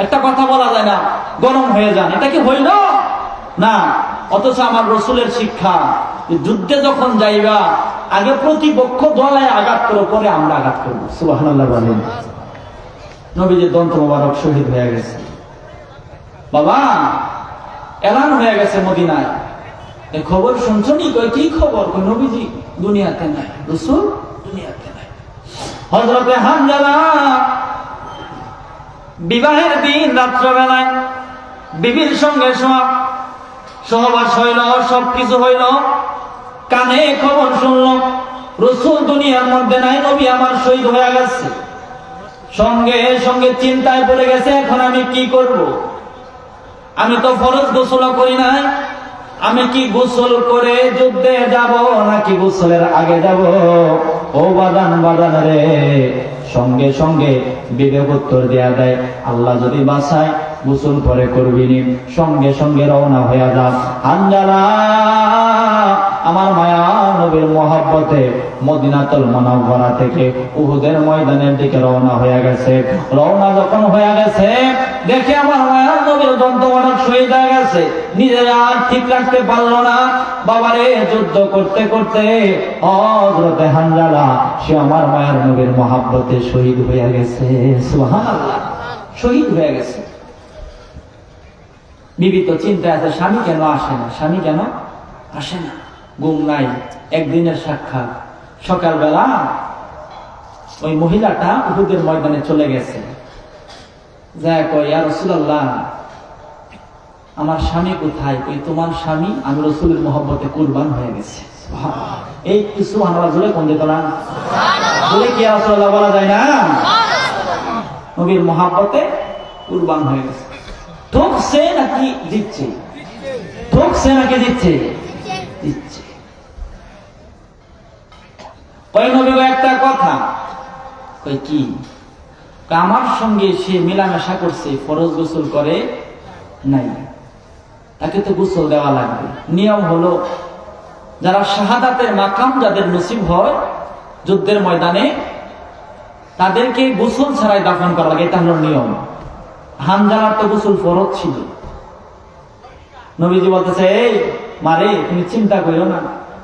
একটা কথা বলা যায় না, গরম হয়ে যান, এটা কি হইল না? অথচ আমার রাসূলের শিক্ষা, যুদ্ধে যখন যাইবা আগে প্রতিপক্ষ দলে আঘাত করো, পরে আমরা আঘাত করব। সুবহানাল্লাহ বলেন। নবীজির দন্ত মোবারক শহীদ হয়ে গেছে। বাবা, এলান হয়ে গেছে মদিনায়, এই খবর শুনছো নি? কি খবর? নবীজি দুনিয়াতে নাই, রাসূল দুনিয়াতে নাই। হযরতে হানজালা বিবাহের দিন রাত্রবেলায় বিবির সঙ্গে সহবাস হইল, সবকিছু হইল, কানে খবর শুনল রাসূল দুনিয়ার মধ্যে নাই, নবী আমার শহীদ হয়ে গেছে। সঙ্গে সঙ্গে চিন্তায় পড়ে গেছে, এখন আমি কি করব? আমি তো ফরজ গোসল করি নাই, আমি কি গোসল করে যুদ্ধে যাব নাকি গোসলের আগে যাব? ও বাদান রে, সঙ্গে সঙ্গে বিবেক উত্তর দেয়া দেয়, আল্লাহ যদি বাঁচায় গোসল পরে করবি নি, সঙ্গে সঙ্গে রওনা হয়ে যা। হানজালা আমার মায়া নবীর মহব্বতে মদিনাতুল মুনাওয়ারা থেকে উহুদের ময়দানের দিকে রওনা হয়ে গেছে। রওনা যখন হয়ে গেছে, দেখে আমার মায়া নবীর দন্ত অনেক শহীদ হয়ে গেছে, নিজের আর ঠিক রাখতে পারলো না। বাবারে, যুদ্ধ করতে করতে হযরতে হানজালা সে আমার মায়ার নবীর মহব্বতে শহীদ হয়ে গেছে। সুবহানাল্লাহ, শহীদ হয়ে গেছে। বিবি তো চিন্তায় আছে, স্বামী কেন আসে না, স্বামী কেন আসে না, ঘুম নাই, একদিনের সাক্ষাৎ। সকালবেলা ওই মহিলাটা উহুদের ময়দানে চলে গেছে, যা কয়, ইয়া রাসূলুল্লাহ, আমার স্বামী কোথায়? ওই তোমার স্বামী আমি রাসূলের মহব্বতে কুরবান হয়ে গেছে। এই সুবহানাল্লাহ বলে কোন দিত না বলে কি ইয়া রাসূলুল্লাহ বলা যায় না? নবীর মহব্বতে কুরবান হয়ে গেছে। ঠকছে নাকি দিচ্ছে? ঠকছে নাকি দিচ্ছে? দিচ্ছে। ওই নবী একটা কথা কই, কি? আমার সঙ্গে সে মেলামেশা করছে, ফরজ গোসল করে নাই, তাকে তো গোসল দেওয়া লাগবে। নিয়ম হলো, যারা শাহাদাতের মাকাম যাদের নসিব হয় যুদ্ধের ময়দানে, তাদেরকে গোসল ছাড়াই দাফন করা লাগে, এটা হলো নিয়ম। হানজালার তো গোসল ফরজ ছিল। নবীজি বলতেছে, এই মারে, তুমি চিন্তা করো না,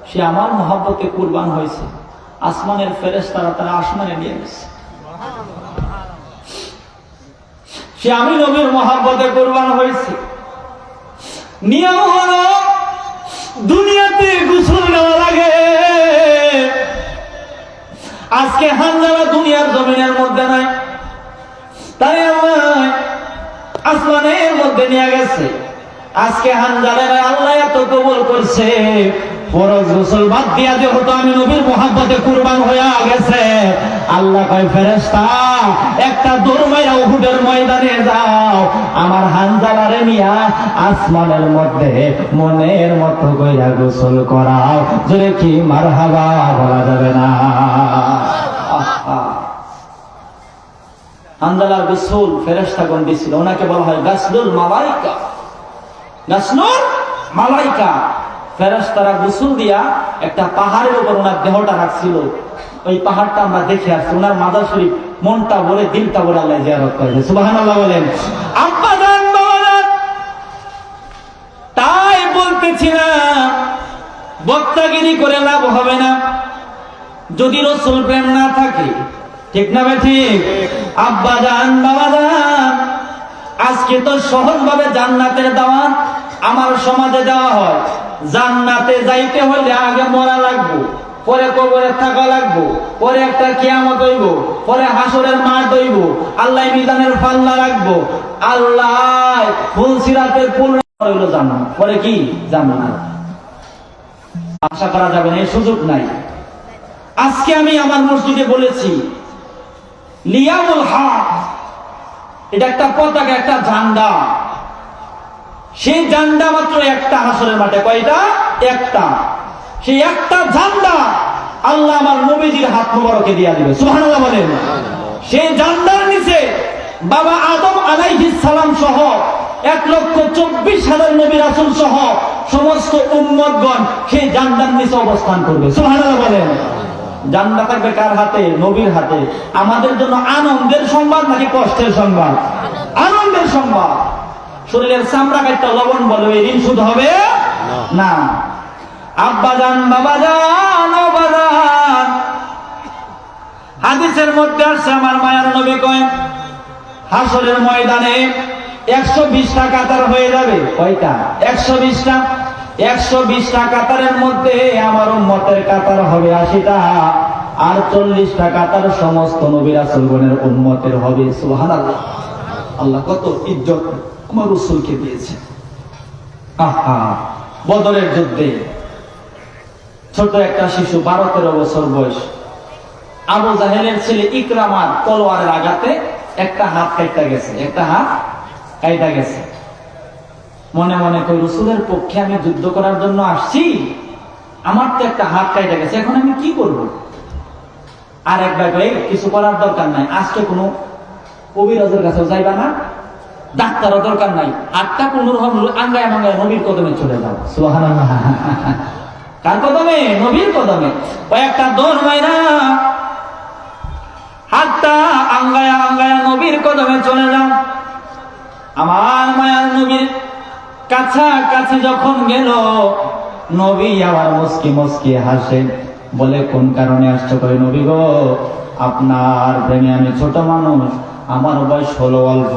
সে আমার মহব্বতে কুরবান হয়েছে। আসমানের ফেরেশতারা তারা আসমানে নিয়ে গেছে, সে আমি নবীর মহব্বতে কুরবান হয়েছে। নিয়ম হলো দুনিয়াতে গোসল নেওয়া লাগে। আজকে হানজালা দুনিয়ার জমিনের মধ্যে নাই, তাই আসমানের মধ্যে নিয়ে গেছে। আজকে হানজালার আল্লাহ এত কবুল করছে, ফরজ গোসল বাদ দিয়া যেহেতু আমি নবীর মহব্বতে কুরবান হয়ে গেছে, আল্লাহ কয়, ফেরেশতা একটা দৌড় মাইরা উহুদের ময়দানে যাও, আমার হানজালারে নিয়া আসমানের মধ্যে মনের মতো কইরা গোসল করাও। জোরে কি মারহাবা বলা যাবে না? হানজালার গোসল ফেরেশতাগণ দিছিল, ওনাকে বলা হয় গাসলুল মালাইকা। গাসলুল মালাইকা, ফেরেশতারা গোসল দিয়া একটা পাহাড়ের উপর ওনার দেহটা রাখছিল। ওই পাহাড়টা আমরা দেখে আসছি, ওনার মাজার শরীফ মনটা বলে দিলটা বলে আল্লাহ জিয়ারত করেছে। সুবহানাল্লাহ বলেন। আব্বা জান, বাবা জান, তাই বলতেছি না বক্তাগিরি করে লাভ হবে না যদি রাসূল প্রেম না থাকে, ঠিক না ভাই? ঠিক। আব্বা জান, বাবা জান, আজকে তো সহজ ভাবে জান্নাতের দাওয়াত আমার সমাজে দেওয়া হয়। জান্নাতে যাইতে হলে আগে মরা লাগবো, পরে কবরে থাকা লাগবো, পরে একটা কিয়ামত হইব, পরে হাসরের মাঠ হইব, আল্লাহ মিজানের পাল্লা রাখবো, আল্লাহ ফুলসিরাতের পুল হইল জান্নাত, পরে কি জান্নাত। আশা করা যাবে না, এই সুযোগ নাই। আজকে আমি আমার মসজিদে বলেছি, লিয়ামুল হক, এটা একটা পতাকা, একটা ঝান্ডা। সেই ঝান্ডা মাত্র একটা হাসরের মাঠে। কয়টা? একটা। সেই একটা ঝান্ডা আল্লাহ আমার নবীজির হাত মোবারকে দিয়ে দিবে। সুবহানাল্লাহ বলেন। সেই ঝান্ডার নিচে বাবা আদম আলাইহিস সালাম সহ 1,24,000 নবী রাসূল সহ সমস্ত উম্মতগণ সেই ঝান্ডার নিচে অবস্থান করবে। সুবহানাল্লাহ বলেন। ঝান্ডা থাকবে কার হাতে? নবীর হাতে। আমাদের জন্য আনন্দের সংবাদ নাকি কষ্টের সংবাদ? আনন্দের সংবাদ। শরীরের চামড়া কাটটা লবণ বলে এই ঋণ শুধু হবে না। আব্বা জান, বাবা জান, বাবা জান, হাদিসের মধ্যে আসছে আমার মায়ার নবী কয়, হাসরের ময়দানে 120টা কাতার হয়ে যাবে। কয়টা? 120টা। 120টা কাতারের মধ্যে আমার উম্মতের কাতার হবে 80টা, আর 40টা কাতার সমস্ত নবী রাসূলগণের উম্মতের হবে। সুবহানাল্লাহ। আল্লাহ কত ইজ্জত আমার রাসূলকে দিয়েছে। আহা, বদরের যুদ্ধে ছোট একটা শিশু 12-13 বছর বয়স, আবু জাহেলের ছেলে ইকরামার তলোয়ারের আঘাতে একটা হাত কাটা গেছে। একটা হাত কাটা গেছে। মনে মনে কই, রাসূলের পক্ষে আমি যুদ্ধ করার জন্য আসছি, আমার তো একটা হাত কাটা গেছে, এখন আমি কি করব? আর একবার কই, কিছু করার দরকার নাই, আজকে কোনো কবিরাজের কাছে যাইবা না, ডাক্তারও দরকার নাই, হাতটা কোন রকম আঙ্গায় মাঙ্গায় নবীর কদমে চলে যাও। সুবহানাল্লাহ। কার কদমে? নবীর কদমে। কয়েকটা দৌড় মাইরা হাতটা আঙ্গায়া আঙ্গায়া নবীর কদমে চলে যাও। আমার মায়ার নবীর কাছাকাছি যখন গেল, নবী আবার মুস্কি মুস্কি হাসে, বলে কোন কারণে আসছো? কই নবী গো, আপনার প্রেমে আমি ছোট মানুষ, আমার বয়স হলো অল্প,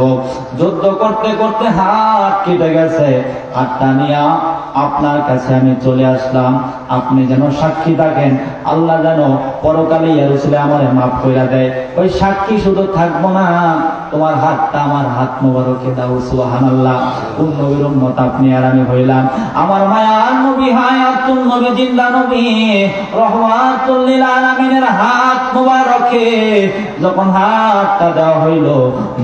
যুদ্ধ করতে করতে হাত কেটে গেছে, হাতটা নিয়ে আপনার কাছে আমি চলে আসলাম, আপনি যেন সাক্ষী থাকেন, আল্লাহ যেন পরকালে ইয়া রাসূল আমারে মাফ কইরা দেয়। ওই সাক্ষী শুধু থাকবো না, তোমার হাতটা আমার হাত মোবারকে দাও। সুবহানাল্লাহ। কোন নবীর উম্মত আপনি আর আমি হইলাম? আমার মায়ার নবী, হায়াতুন নবী, জিন্দা নবী, রহমাতুল লিল আলামিনের হাত মোবারকে যখন হাতটা দেওয়া হইল,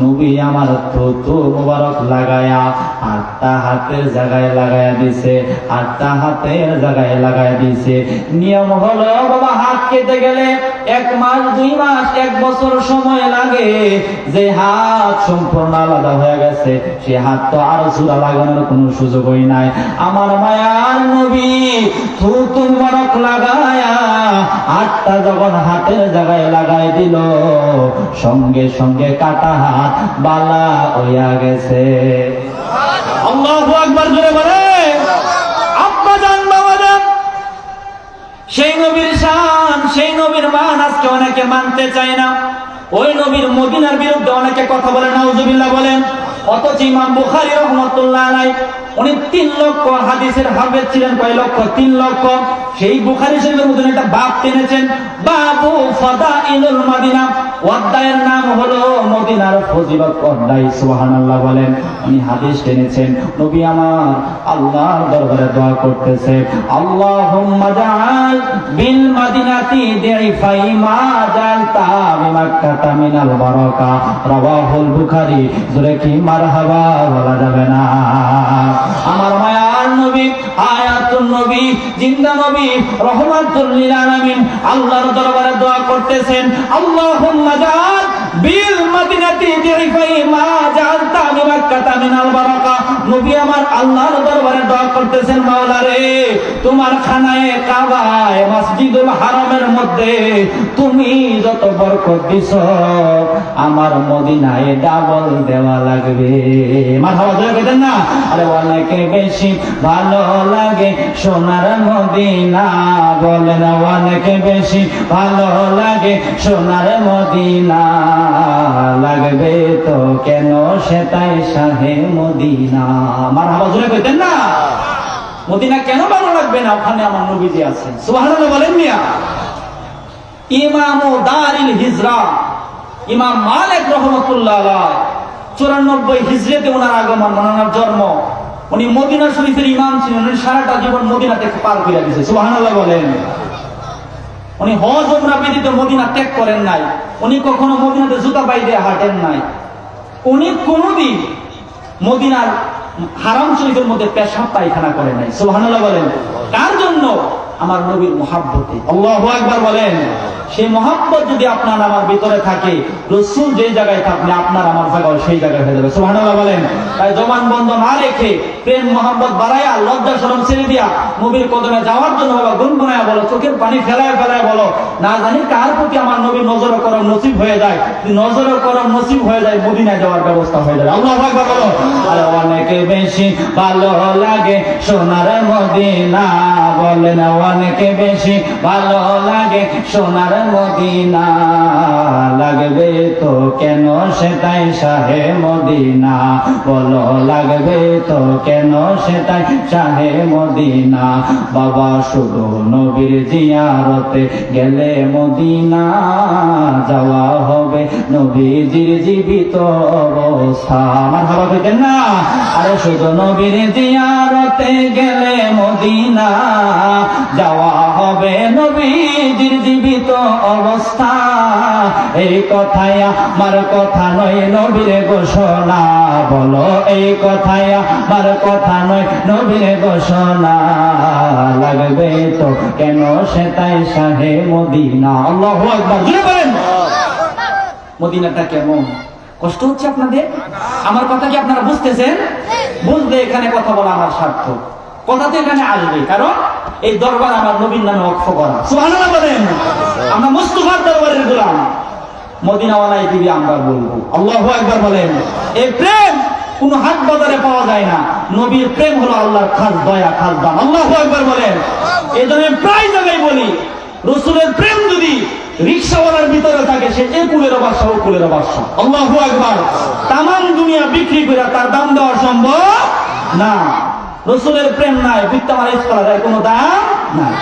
নবী আমার থুতু মোবারক লাগায়া হাতটা হাতের জায়গায় লাগায়া দিছে, হাতটা হাতের জায়গায় লাগায়া দিছে। নিয়ম হলো বাবা, হাত কেটে গেলে 1 মাস 2 মাস 1 বছর সময় লাগে। যে হাত সম্পূর্ণ আলাদা হয়ে গেছে, সে হাত তো আর সুরা লাগানোর কোনো সুযোগই নাই। আমার মায়ার নবী থুতু মোবারক লাগায়া হাতটা যখন হাতের জায়গায় লাগাই দিল, সঙ্গে সঙ্গে কাটা হাত বালা হইয়া গেছে। আল্লাহু আকবার জোরে বলে। আব্বা জান, বাবা জান, সেই নবীর শান, সেই নবীর মান আজকে অনেকে মানতে চায় না। ওই নবীর মদিনার বিরুদ্ধে অনেকে কথা বলে, নাউজুবিল্লাহ বলেন। অথচ ইমাম বুখারী রাহমাতুল্লাহ আলাইহি উনি 3 লক্ষ হাদিসের হাফেজ ছিলেন। কয় লক্ষ? 3 লক্ষ। সেই বুখারী শরীফের মধ্যে একটা বাব টেনেছেন, বাবু ফাদাইলুল মদিনা। অধ্যায়ের নাম হলো মদিনার ফজিলত অধ্যায়। সুবহানাল্লাহ বলেন। উনি হাদিস টেনেছেন, নবী আমার আল্লাহর দরবারে দোয়া করতেছে, আল্লাহুম্মা জাআল বিল মদিনাতি দিফাই মা জালতা বিমাক্কাতা মিনাল বারাকা। রাওয়াহুল বুখারী। জোরে কি মারহাবা বলা যাবে না? আমার মায়ার নবী, হায়াতুন নবী, জিন্দা নবী, রহমাতুল লিল আলামিন আল্লাহর দরবারে দোয়া করতেছেন, আল্লাহুম্মা জাআল বিল মদিনাতি দিফাই মা জালতা বিমাক্কাতা মিনাল বারাকা। নবী আমার আল্লাহর দরবারে দোয়া করতেছেন, মাওলা রে, তোমার খানায়ে কাবায় মসজিদুল হারামের মধ্যে তুমি যত বরকত দিছো, আমার মদিনায় ডাবল দেওয়া লাগবে। মারহাবা জোরে কইতেন না? আরে অনেকে বেশি ভালো লাগে সোনার মদিনা, বলেন অনেকে বেশি ভালো লাগে সোনার মদিনা, লাগবে তো কেন সেটাই শাহে মদিনা। মারহাবা জোরে কইতেন না? মদিনা কেন ভালো লাগবে না? ওখানে আমার নবীজি আছেন। সুবহানাল্লাহ বলেন মিয়া। ইমামু দারিল হিজরা ইমাম মালিক রাহমাতুল্লাহ আলাইহি 94 হিজরিতে ওনার আগমন, ওনার জন্ম। উনি মদিনা শরীফের ইমাম ছিলেন। উনি সারাটা জীবন মদিনাতে পার করে দিয়েছে। সুবহানাল্লাহ বলেন। উনি হজ উমরা ব্যতীত মদিনা ত্যাগ করেন নাই। উনি কখনো মদিনাতে জুতা পায়ে দিয়ে হাঁটেন নাই। উনি কোনদিন মদিনার হারাম শরীফের মধ্যে পেশাব পায়খানা করেন নাই। সুবহানাল্লাহ বলেন। কার জন্য? আমার নবীর মহাব্বতে। আল্লাহু আকবার বলেন। সেই মহাব্বত যদি আপনার আমার ভিতরে থাকে, রাসূল যে জায়গায় থাকলে আপনার আমার জায়গায় সেই জায়গায় হয়ে যাবে। সুবহানাল্লাহ বলেন। তাই জবান বন্ধ না রেখে প্রেম মহাব্বত বাড়ায়া, লজ্জা শরম ছেড়ে দিয়া নবীর কদমে যাওয়ার জন্য বাবা গুনগুনায়া বলো, চোখের পানি ফেলায় ফেলায় বলো, না জানি কার প্রতি আমার নবীর নজর করম নসিব হয়ে যায়। নজর করম নসিব হয়ে যায়, মদিনায় যাওয়ার ব্যবস্থা হয়ে যায়। আল্লাহু আকবার বলো। আরে অনেকে বেশি ভালো লাগে সোনার মদিনা, বলেন অনেকে বেশি ভালো লাগে সোনার মদিনা, লাগবে তো কেন সেটাই শাহে মদিনা, বলো লাগবে তো কেন সেটাই শাহে মদিনা। বাবা শুধু নবীর জিয়ারতে গেলে মদিনা যাওয়া হবে নবীজির জীবিত অবস্থা। মারহাবা কইতেন না? আরে শুধু নবীর জিয়ারতে গেলে মদিনা যাওয়া হবে নবীজির জীবিত অবস্থা। এই কথাই আমার কথা নয়, নবীর ঘোষণা, বলো এই কথাই আমার কথা নয়, নবীর ঘোষণা, লাগবে তো কেন সেটাই শাহে মদিনা। আল্লাহু আকবার জোরে বলেন। মদিনাটা কেমন? কষ্ট হচ্ছে আপনাদের? আমার কথা কি আপনারা বুঝতেছেন? বুঝলে এখানে কথা বলা আমার স্বার্থ, কথা তো এখানে আসবে, কারণ এই দরবার আমার নবীর নামে ওয়াকফ করা। সুবহানাল্লাহ বলেন। আমরা মুস্তাফার দরবারের গোলাম, মদিনাওয়ালা দিবি আমরা বলবো আল্লাহু আকবার বলেন। এই প্রেম কোন হাট বাজারে পাওয়া যায় না, নবীর প্রেম হলো আল্লাহর খাস দয়া, খাস দান। আল্লাহু আকবার বলেন। এই জন্য প্রায় জায়গায় বলি, রাসূলের প্রেম যদি রিকশাওয়ালার ভিতরে থাকে, সে এ কুলের বাদশা ও কুলের বাদশা। আল্লাহু আকবার। তামাম দুনিয়া বিক্রি করে তার দাম দেওয়া সম্ভব না। রাসূলের প্রেম নাই, বিত্তমার স্কলারের কোনো দাম নাই।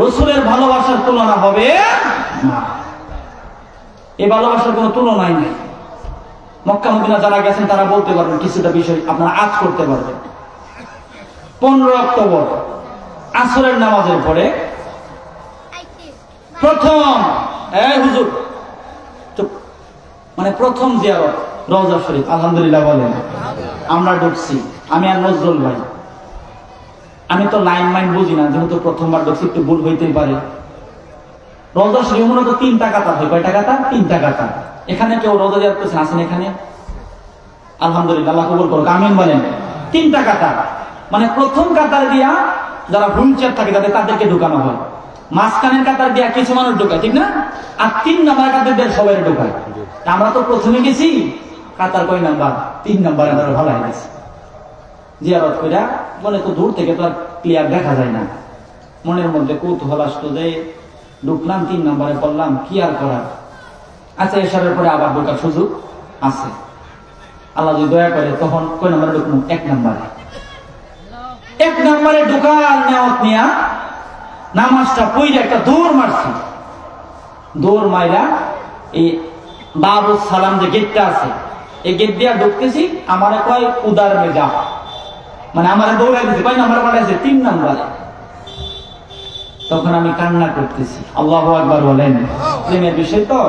রাসূলের ভালোবাসার তুলনা হবে না, এই ভালোবাসার কোনো তুলনাই নেই। মক্কা মদিনা যারা গেছেন তারা বলতে পারবেন, কিছুটা বিষয় আপনারা আজ করতে পারবেন। 15 অক্টোবর আসরের নামাজের পরে প্রথম হুজুর চুপ, মানে প্রথম জিয়ারত রওজা শরীফ। আলহামদুলিল্লাহ বলেন। আমরা ঢুকছি, আমি আর নজরুল ভাই। আমি তো লাইন মাইন বুঝি না, যেহেতু প্রথমবার ঢুকছি একটু ভুল হইতেই পারে। রওজা শরীফ মূলত 3টা কাতার হয়। কয়টা কাতার? 3টা কাতার। এখানে কেউ রওজা জিয়ারত করছেন? আছেন এখানে? আলহামদুলিল্লাহ, আল্লাহ কবুল করুক, আমিন বলেন। 3টা কাতার, মানে প্রথম কাতার দিয়া যারা হুইল চেয়ার থাকে তাদেরকে ঢুকানো হয়, মাঝখানের কাতার দিয়া কিছু মানুষ ঢোকায়, ঠিক না? আর 3 নাম্বার কাতার দিয়ে সবাই ঢোকায়। আমরা তো প্রথমে গেছি, কাতার কয় নাম্বার? 3 নাম্বারে আমরা ভালো গেছি জিয়ারত কইরা। বলে তো দূর থেকে তো আর ক্লিয়ার দেখা যায় না, মনের মধ্যে কৌতূহল আসতো যে ঢুকলাম 3 নাম্বারে, পড়লাম, কি আর করার। আচ্ছা, এসবের পরে আবার ঢোকার সুযোগ আছে, আল্লাহ যদি দয়া করে। তখন কয় নাম্বারে ঢুকবো? 1 নাম্বারে। 1 নাম্বারে ঢোকার নিয়ত নিয়া নামাজটা পড়ে একটা দৌড় মারছি। দৌড় মাইরা এই বাবু সালাম যে গেটটা আছে, এই গেট দিয়া ঢুকতেছি। আমার কয় উদার মেজা, মানে আমার দৌড়াই দিচ্ছে। কয় নাম্বার পাঠাইছে? 3 নাম্বারে। তখন আমি কান্না করতেছি। আল্লাহু আকবার বলেন। প্রেমের বিষয় তো,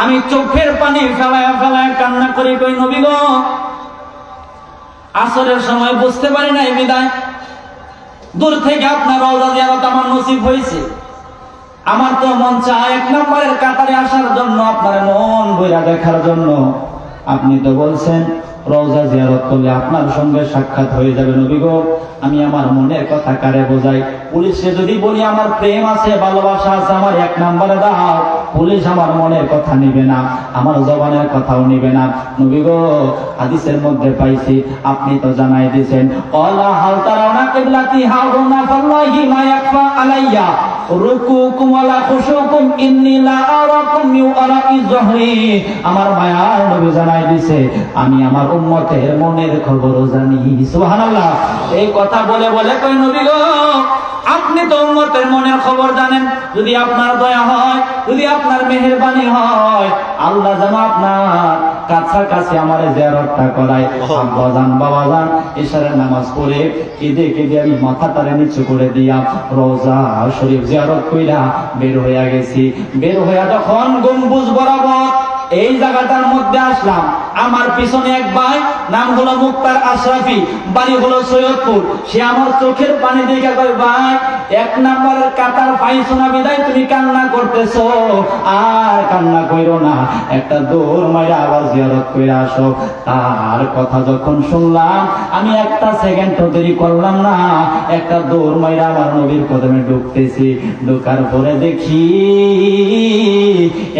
আমি চোখের পানি ফেলায় ফেলায় কান্না করি। কই নবী গো, আসরের সময় বুঝতে পারি নাই বিদায়, দূর থেকে আপনার রওজা জিয়ারত আমার নসিব হয়েছে। আমার তো মন চায় 1 নম্বরের কাতারে আসার জন্য, আপনার মন বইরা দেখার জন্য। আপনি তো বলছেন রওজা জিয়ারত করলে আপনার সঙ্গে সাক্ষাৎ হয়ে যাবে। নবী গো, আমি আমার মনের কথা কারে বোঝাই? পুলিশে যদি বলি আমার প্রেম আছে, ভালোবাসা আছে, আমার 1 নম্বরে দাও, পুলিশ আমার মনের কথা নিবে না, আমার জবানের কথাও নিবে না। নবী গো, হাদিসের মধ্যে পাইছি, আপনি তো জানাই দিয়েছেন, ক্বালা হাল তারাউনা কিবলাতি হাউনা ফাল্লাহি মা ইয়াকফা আলাইয়া রুকুকুম ওয়ালা খুশুকুম ইন্নী লা আরাকুম ইউরাই যহরি। আমার মায়ার নবী জানাই দিয়েছে, আমি আমার উম্মতের মনের খবরও জানি। সুবহানাল্লাহ। এই কথা বলে বলে কই নবী গো, আপনি তো উম্মতের মনের খবর জানেন। যদি আপনার দয়া হয়, যদি আপনার মেহেরবানি হয়, আল্লাহ যেন আপনার কাছাকাছি আমার জিয়ারতটা করায়। আব্বাজান বাবাজান ইশারের নামাজ পড়ে কেঁদে কেঁদে আমি মাথাটারে নিচু করে দিয়া রওজা শরীফ জিয়ারত কইরা বের হইয়া গেছি। বের হইয়া যখন গম্বুজ বরাবর এই জায়গাটার মধ্যে আসলাম, আমার পিছনে এক ভাই, নাম হলো মুক্তার আশরাফি, বাড়ি হলো সৈয়দপুর। সে আমার চোখের পানি দেখে কয়, ভাই 1 নম্বরের কাতার পাইছো না বিদায় তুমি কান্না করতেছো, আর কান্না কইরো না, একটা দৌড় মাইরা আবার জিয়ারত কইরা আসো। তার কথা যখন শুনলাম, আমি একটা সেকেন্ডও দেরি করলাম না, একটা দৌড় মাইরা আবার নবীর কদমে ঢুকতেছি। ঢোকার পরে দেখি,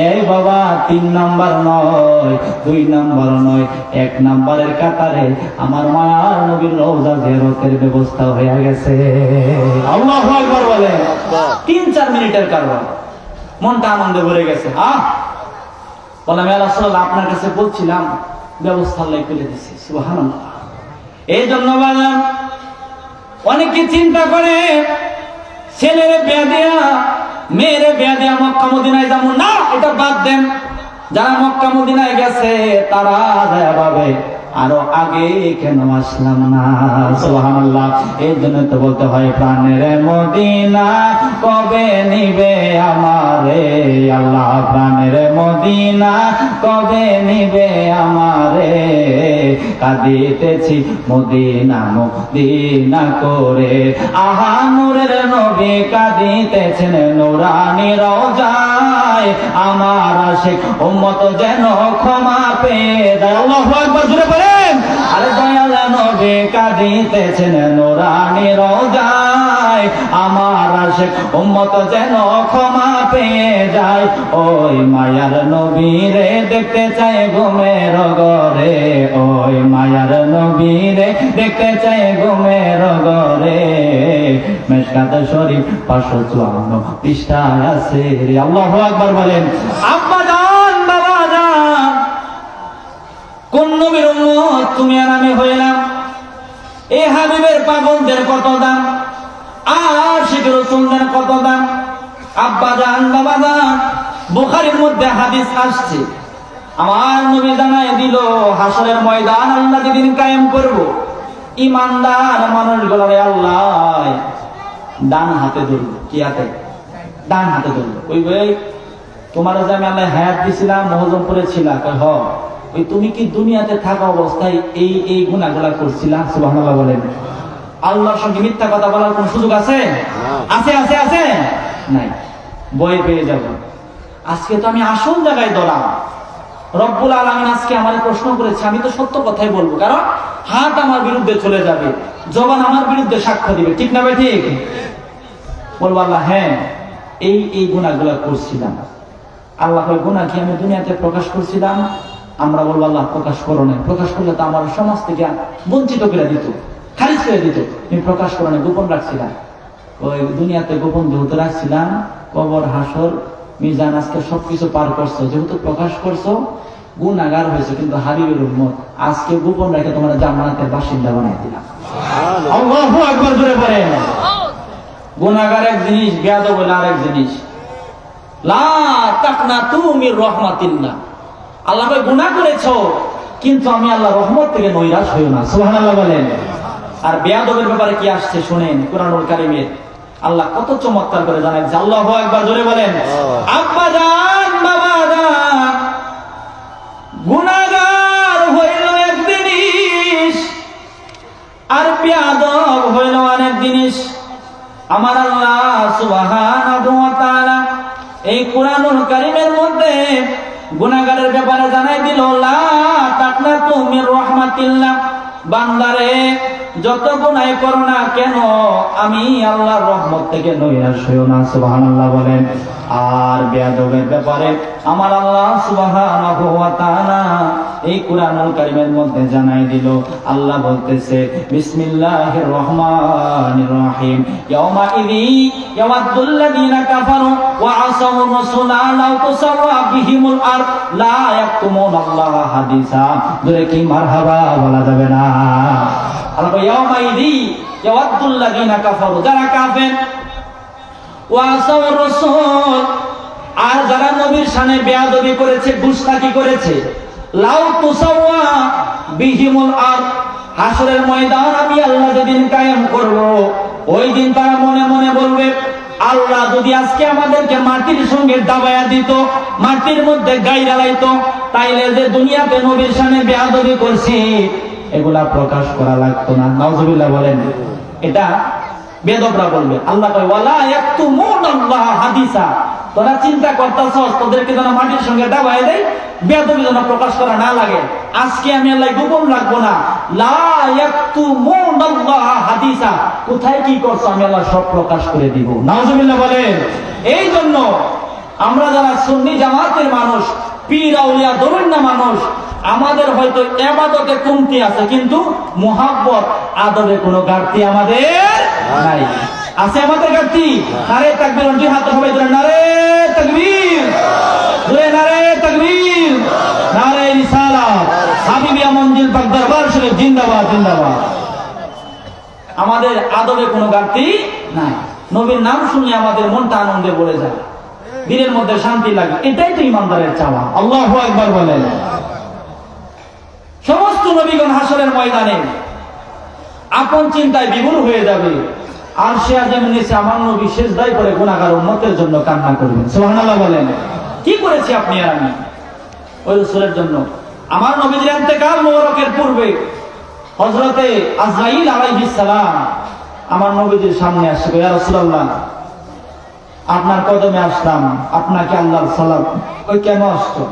এই বাবা 3 নাম্বার নয়, 2 নাম্বার নয়, 1 নাম্বারের কাতারে আমার মায়ার নবীর রওজা জিয়ারতের ব্যবস্থা হয়ে গেছে। আল্লাহু আকবার বলে। 3-4 মিনিটের কারণ মনটা আনন্দে ভরে গেছে। বললাম, ইয়া রাসূলুল্লাহ, আপনার কাছে বলছিলাম, ব্যবস্থা আল্লাহ করে দিয়েছে। সুবহানাল্লাহ। এই জন্য বললাম, অনেকে চিন্তা করে ছেলের বিয়ে দেয়া, মেয়ের বিয়ে দেয়া মক্কা মদিনায় যাবো না, এটা বাদ দেন। যারা মক্কা মদিনায় গেছে তারা যায় ভাবে, আরো আগে কেন আসলাম না? সুবহানাল্লাহ। এই জন্য তো বলতে হয়, প্রাণের মদিনা কবে নিবে আমারে আল্লাহ, প্রাণের মদিনা কবে নিবে আমারে, কাঁদিতেছি মদিনা মদিনা করে, আহা নূরের নবী নবী কাঁদিতেছেন নুরানি রওজায়, আমার আশিক উম্মত যেন ক্ষমা পেয়ে যায়। আল্লাহু আকবার জোরে বলেন। আরে দয়াল নবী কাঁদিতেছেন নুরানি রওজায়, আমার আশিক উম্মত যেন ক্ষমা পেয়ে যায়। ওই মায়ার নবীরে দেখতে চাই ঘুমের ঘরে, ওই মায়ার নবীরে দেখতে চাই ঘুমের ঘরে। মেশকাত শরীফ 554 পৃষ্ঠায় আছে। আল্লাহু আকবার বলেন। আব্বা জান, বাবা জান, কোন নবীর উম্মত তুমি আর আমি হইলাম? এই হাবিবের পাগলদের কত দাম, আশিক রাসূলদের কত দাম। আব্বা জান, বাবা জান, বুখারীর মধ্যে হাদিস আসছে, আমার নবী জানায় দিল হাসরের ময়দান আল্লাহ যেদিন কায়েম করব, ইমানদার মানুষগুলোরে আল্লাহ ডান হাতে ধরব। কি হাতে? ডান হাতে ধরব। ওই ভাই তোমার যে আমি আল্লাহ হায়াত দিছিলাম, মহজমপুরে ছিলা, কয় হ, ওই তুমি কি দুনিয়াতে থাকা অবস্থায় এই এই গুনাহগুলা করছিলা? সুবহানাল্লাহ বলেন। আল্লাহর সঙ্গে মিথ্যা কথা বলার কোন সুযোগ আছে? আছে আছে আছে? নাই। ভয় পেয়ে যাব। আজকে তো আমি আসল জায়গায় দলাম। রব্বুল আলামিন আজকে আমারে প্রশ্ন করেছে, আমি তো সত্য কথাই বলবো, কারণ হাত আমার বিরুদ্ধে চলে যাবে, জবান আমার বিরুদ্ধে সাক্ষ্য দিবে, ঠিক না ভাই? ঠিক বলবো আল্লাহ হ্যাঁ এই এই গুনাহগুলা করছিলাম। আল্লাহ কয় গুনাহ কি আমি দুনিয়াতে প্রকাশ করছিলাম? আমরা বলবো আল্লাহ প্রকাশ করো না। প্রকাশ করলে তো আমার সমাজ থেকে বঞ্চিত করে দিত, খারিজ করে দিত। তুমি প্রকাশ করো না, গোপন রাখছিলাম। ওই দুনিয়াতে গোপন যেহেতু রাখছিলাম, কবর হাসর মিজান আজকে সবকিছু পার করছো, যেহেতু প্রকাশ করছো গুনাহগার হয়েছে, কিন্তু হাবিবের উম্মত আজকে গোপন রেখে তোমরা জান্নাতের বাসিন্দা বানাই দিলাম। আল্লাহু আকবার জোরে বলেন। গুনাহগার এক জিনিস, বেয়াদব হলো আরেক জিনিস। লা তাকনাতু মির রাহমাতিল্লাহ। আল্লাহ কয় গুনাহ করেছো, কিন্তু আমি আল্লাহ রহমত থেকে নৈরাশ হইও না। সুবহানাল্লাহ বলেন। আর বেয়াদবের ব্যাপারে কি আসছে শুনেন, কুরআনুল কারীমের আল্লাহ কত চমৎকার করে জানায়। আল্লাহু আকবার জোরে বলেন। আব্বা জান, বাবা জান, গুনাহগার হইল এক জিনিস, আর বেয়াদব হইল আরেক জিনিস। আমার আল্লাহ সুবহানাহু ওয়া তাআলা এই কুরআনুল কারীমের মধ্যে গুনাহগারের ব্যাপারে জানাই দিল, লা তাকনাতু মির রাহমাতিল্লাহ। বান্দারে যত গুনাহ করো না কেন, আমি আল্লাহর রহমত থেকে নৈরাশ হইও না। সুবহানাল্লাহ বলেন। আর বেয়াদবের ব্যাপারে আমার আল্লাহ সুবহানাহু ওয়া তাআলা এই কুরআনুল কারীমের মধ্যে জানাই দিল, আল্লাহ বলতেছে বিসমিল্লাহির রহমানির রহিম, ইয়াউমা ইযি ইয়াওয়াদ্দুল লাযিনা কাফারু ওয়া আসাউ রাসূলা লাউ তুসাওয়া বিহিমুল আরদ লা ইয়াকতুমুনাল্লাহা হাদিসা। জোরে কি মারহাবা বলা যাবে না? আল্লাহ ইয়াউমা ইযি ইয়াওয়াদ্দুল লাযিনা কাফারু, যারা কাফের, ওয়া আসাউ রাসূল, আর যারা নবীর শানে বেয়াদবি করেছে, গুস্তাখি করেছে, লাউ তুসাওয়া বিহিমুল আরদ, হাসরের ময়দান আমি আল্লাহ যেদিন কায়েম করব, ওই দিন তারা মনে মনে বলবে, আল্লাহ যদি আজকে আমাদেরকে মাটির সঙ্গে দাবায়া দিত, মাটির মধ্যে গাইরা লাইতো, তাইলে যে দুনিয়াতে নবীর শানে বেয়াদবি করছি এগুলা প্রকাশ করা লাগতো না। নাউজুবিল্লাহ বলেন। এটা বেয়াদবরা বলবে। আল্লাহ কয় ওয়ালা ইয়াকতুমুনাল্লাহা হাদিসা। তোরা চিন্তা করতেছস তোদেরকে যেন মাটির সঙ্গে দাবায় দেয়, বেয়াদবি যেন প্রকাশ করা না লাগে, আজকে আমি আল্লাহ গোপন রাখবো না। লা ইয়াকতুমুনাল্লাহা হাদিসা, কোথায় কি করছো আমি আল্লাহ সব প্রকাশ করে দিব। নাউজুবিল্লাহ বলেন। এই জন্য আমরা যারা সুন্নি জামাতের মানুষ, পীর আউলিয়া দরুন্না মানুষ, আমাদের হয়তো ইবাদতে কমতি আছে, কিন্তু মুহাব্বত আদবে কোনো ঘাটতি আমাদের নাই। আছে আমাদের ঘাটতি? নারে তাকবীর, দুই হাত হবে ধরে নারে তাকবীর, ধরে নারে তাকবীর, নারে রিসালাত, হাবিবিয়া মঞ্জিল পাক দরবার শরীফ জিন্দাবাদ জিন্দাবাদ। আমাদের আদবে কোনো ঘাটতি নাই। নবীর নাম শুনলে আমাদের মনটা আনন্দে ভরে যায়, দিলের মধ্যে শান্তি লাগে। এটাই তো ইমানদারের চাওয়া। আল্লাহু আকবার বলেন। সমস্ত নবীগণ হাসরের ময়দানে আপন চিন্তায় বিভোর হয়ে যাবে, আর সে আজমের নিচে আমার নবী সিজদায় পড়ে গুনাহগার উম্মতের জন্য কান্না করবেন। সুবহানাল্লাহ বলেন। কি করেছি আপনি আর আমি ওই রাসূলের জন্য? আমার নবীর ইন্তেকাল মোবারকের পূর্বে হযরতে আজরাইল আলাইহিস সালাম আমার নবীজির সামনে আসছে, ইয়া রাসূলুল্লাহ আপনার কদমে আসলাম, আপনাকে আল্লাহর সালাম। ওই কেন আসতো?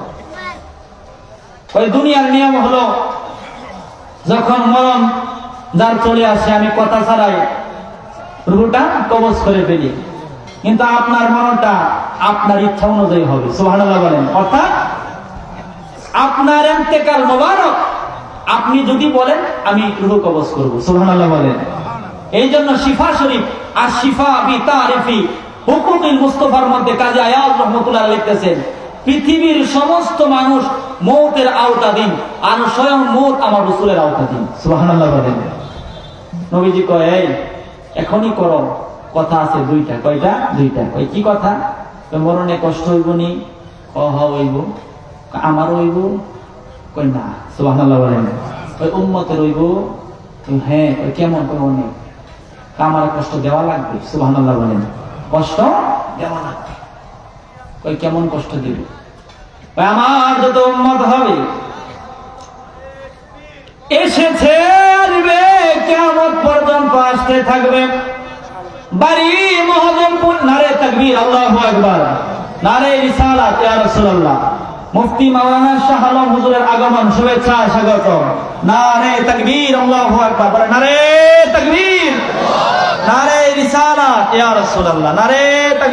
ওই দুনিয়ার নিয়ম হলো যখন মরণ যার চলে আসে আমি কথা ছাড়াই রুহটা কবজ করে ফেলি, কিন্তু আপনার মরণটা আপনার ইচ্ছা অনুযায়ী হবে। সুবহানাল্লাহ বলেন। অর্থাৎ আপনার ইন্তেকাল মোবারক, আপনি যদি বলেন আমি রুহ কবজ করব। সুবহানাল্লাহ বলেন। এই জন্য শিফা শরীফ আর শিফা বি তারিফি হুকুকুল মুস্তাফার মধ্যে কাজী আয়াত রাহমাতুল্লাহ লিখতেছেন, পৃথিবীর সমস্ত মানুষ মৌতের আওতাধীন, আর স্বয়ং মৌত আমার রাসূলের আওতাধীন। সুবহানাল্লাহ বলেন। নবীজি কয়, এই এখনই করো, কথা আছে দুইটা। কয়টা? দুইটা। ওই কি কথা? মরণে কষ্ট হইব নি? হইব। আমারও হইব? কই না। সুবহানাল্লাহ বলেন। ওই উম্মতের হইব? হ্যাঁ। ওই কেমন? কই অনেক। আমার কষ্ট দেওয়া লাগবে। সুবহানাল্লাহ বলেন। কষ্ট দেওয়া লাগবে। ওই কেমন কষ্ট দিবে? আমার যত উম্মত হবে এসেছে আসবে, কিয়ামত পর্যন্ত আসতে থাকবে। বাড়ি মহজমপুর, নারে তাকবীর, আল্লাহু আকবার, নারে রিসালাত, ইয়া রাসূলুল্লাহ। মুফতি মাওলানা শাহ আলম হুজুরের আগমন, শুভেচ্ছা, স্বাগত। নারে তাকবীর, আল্লাহু আকবার, নারে তাকবীর, নারে রিসালাত, ইয়া রাসূলুল্লাহ, নারে তাকবীর।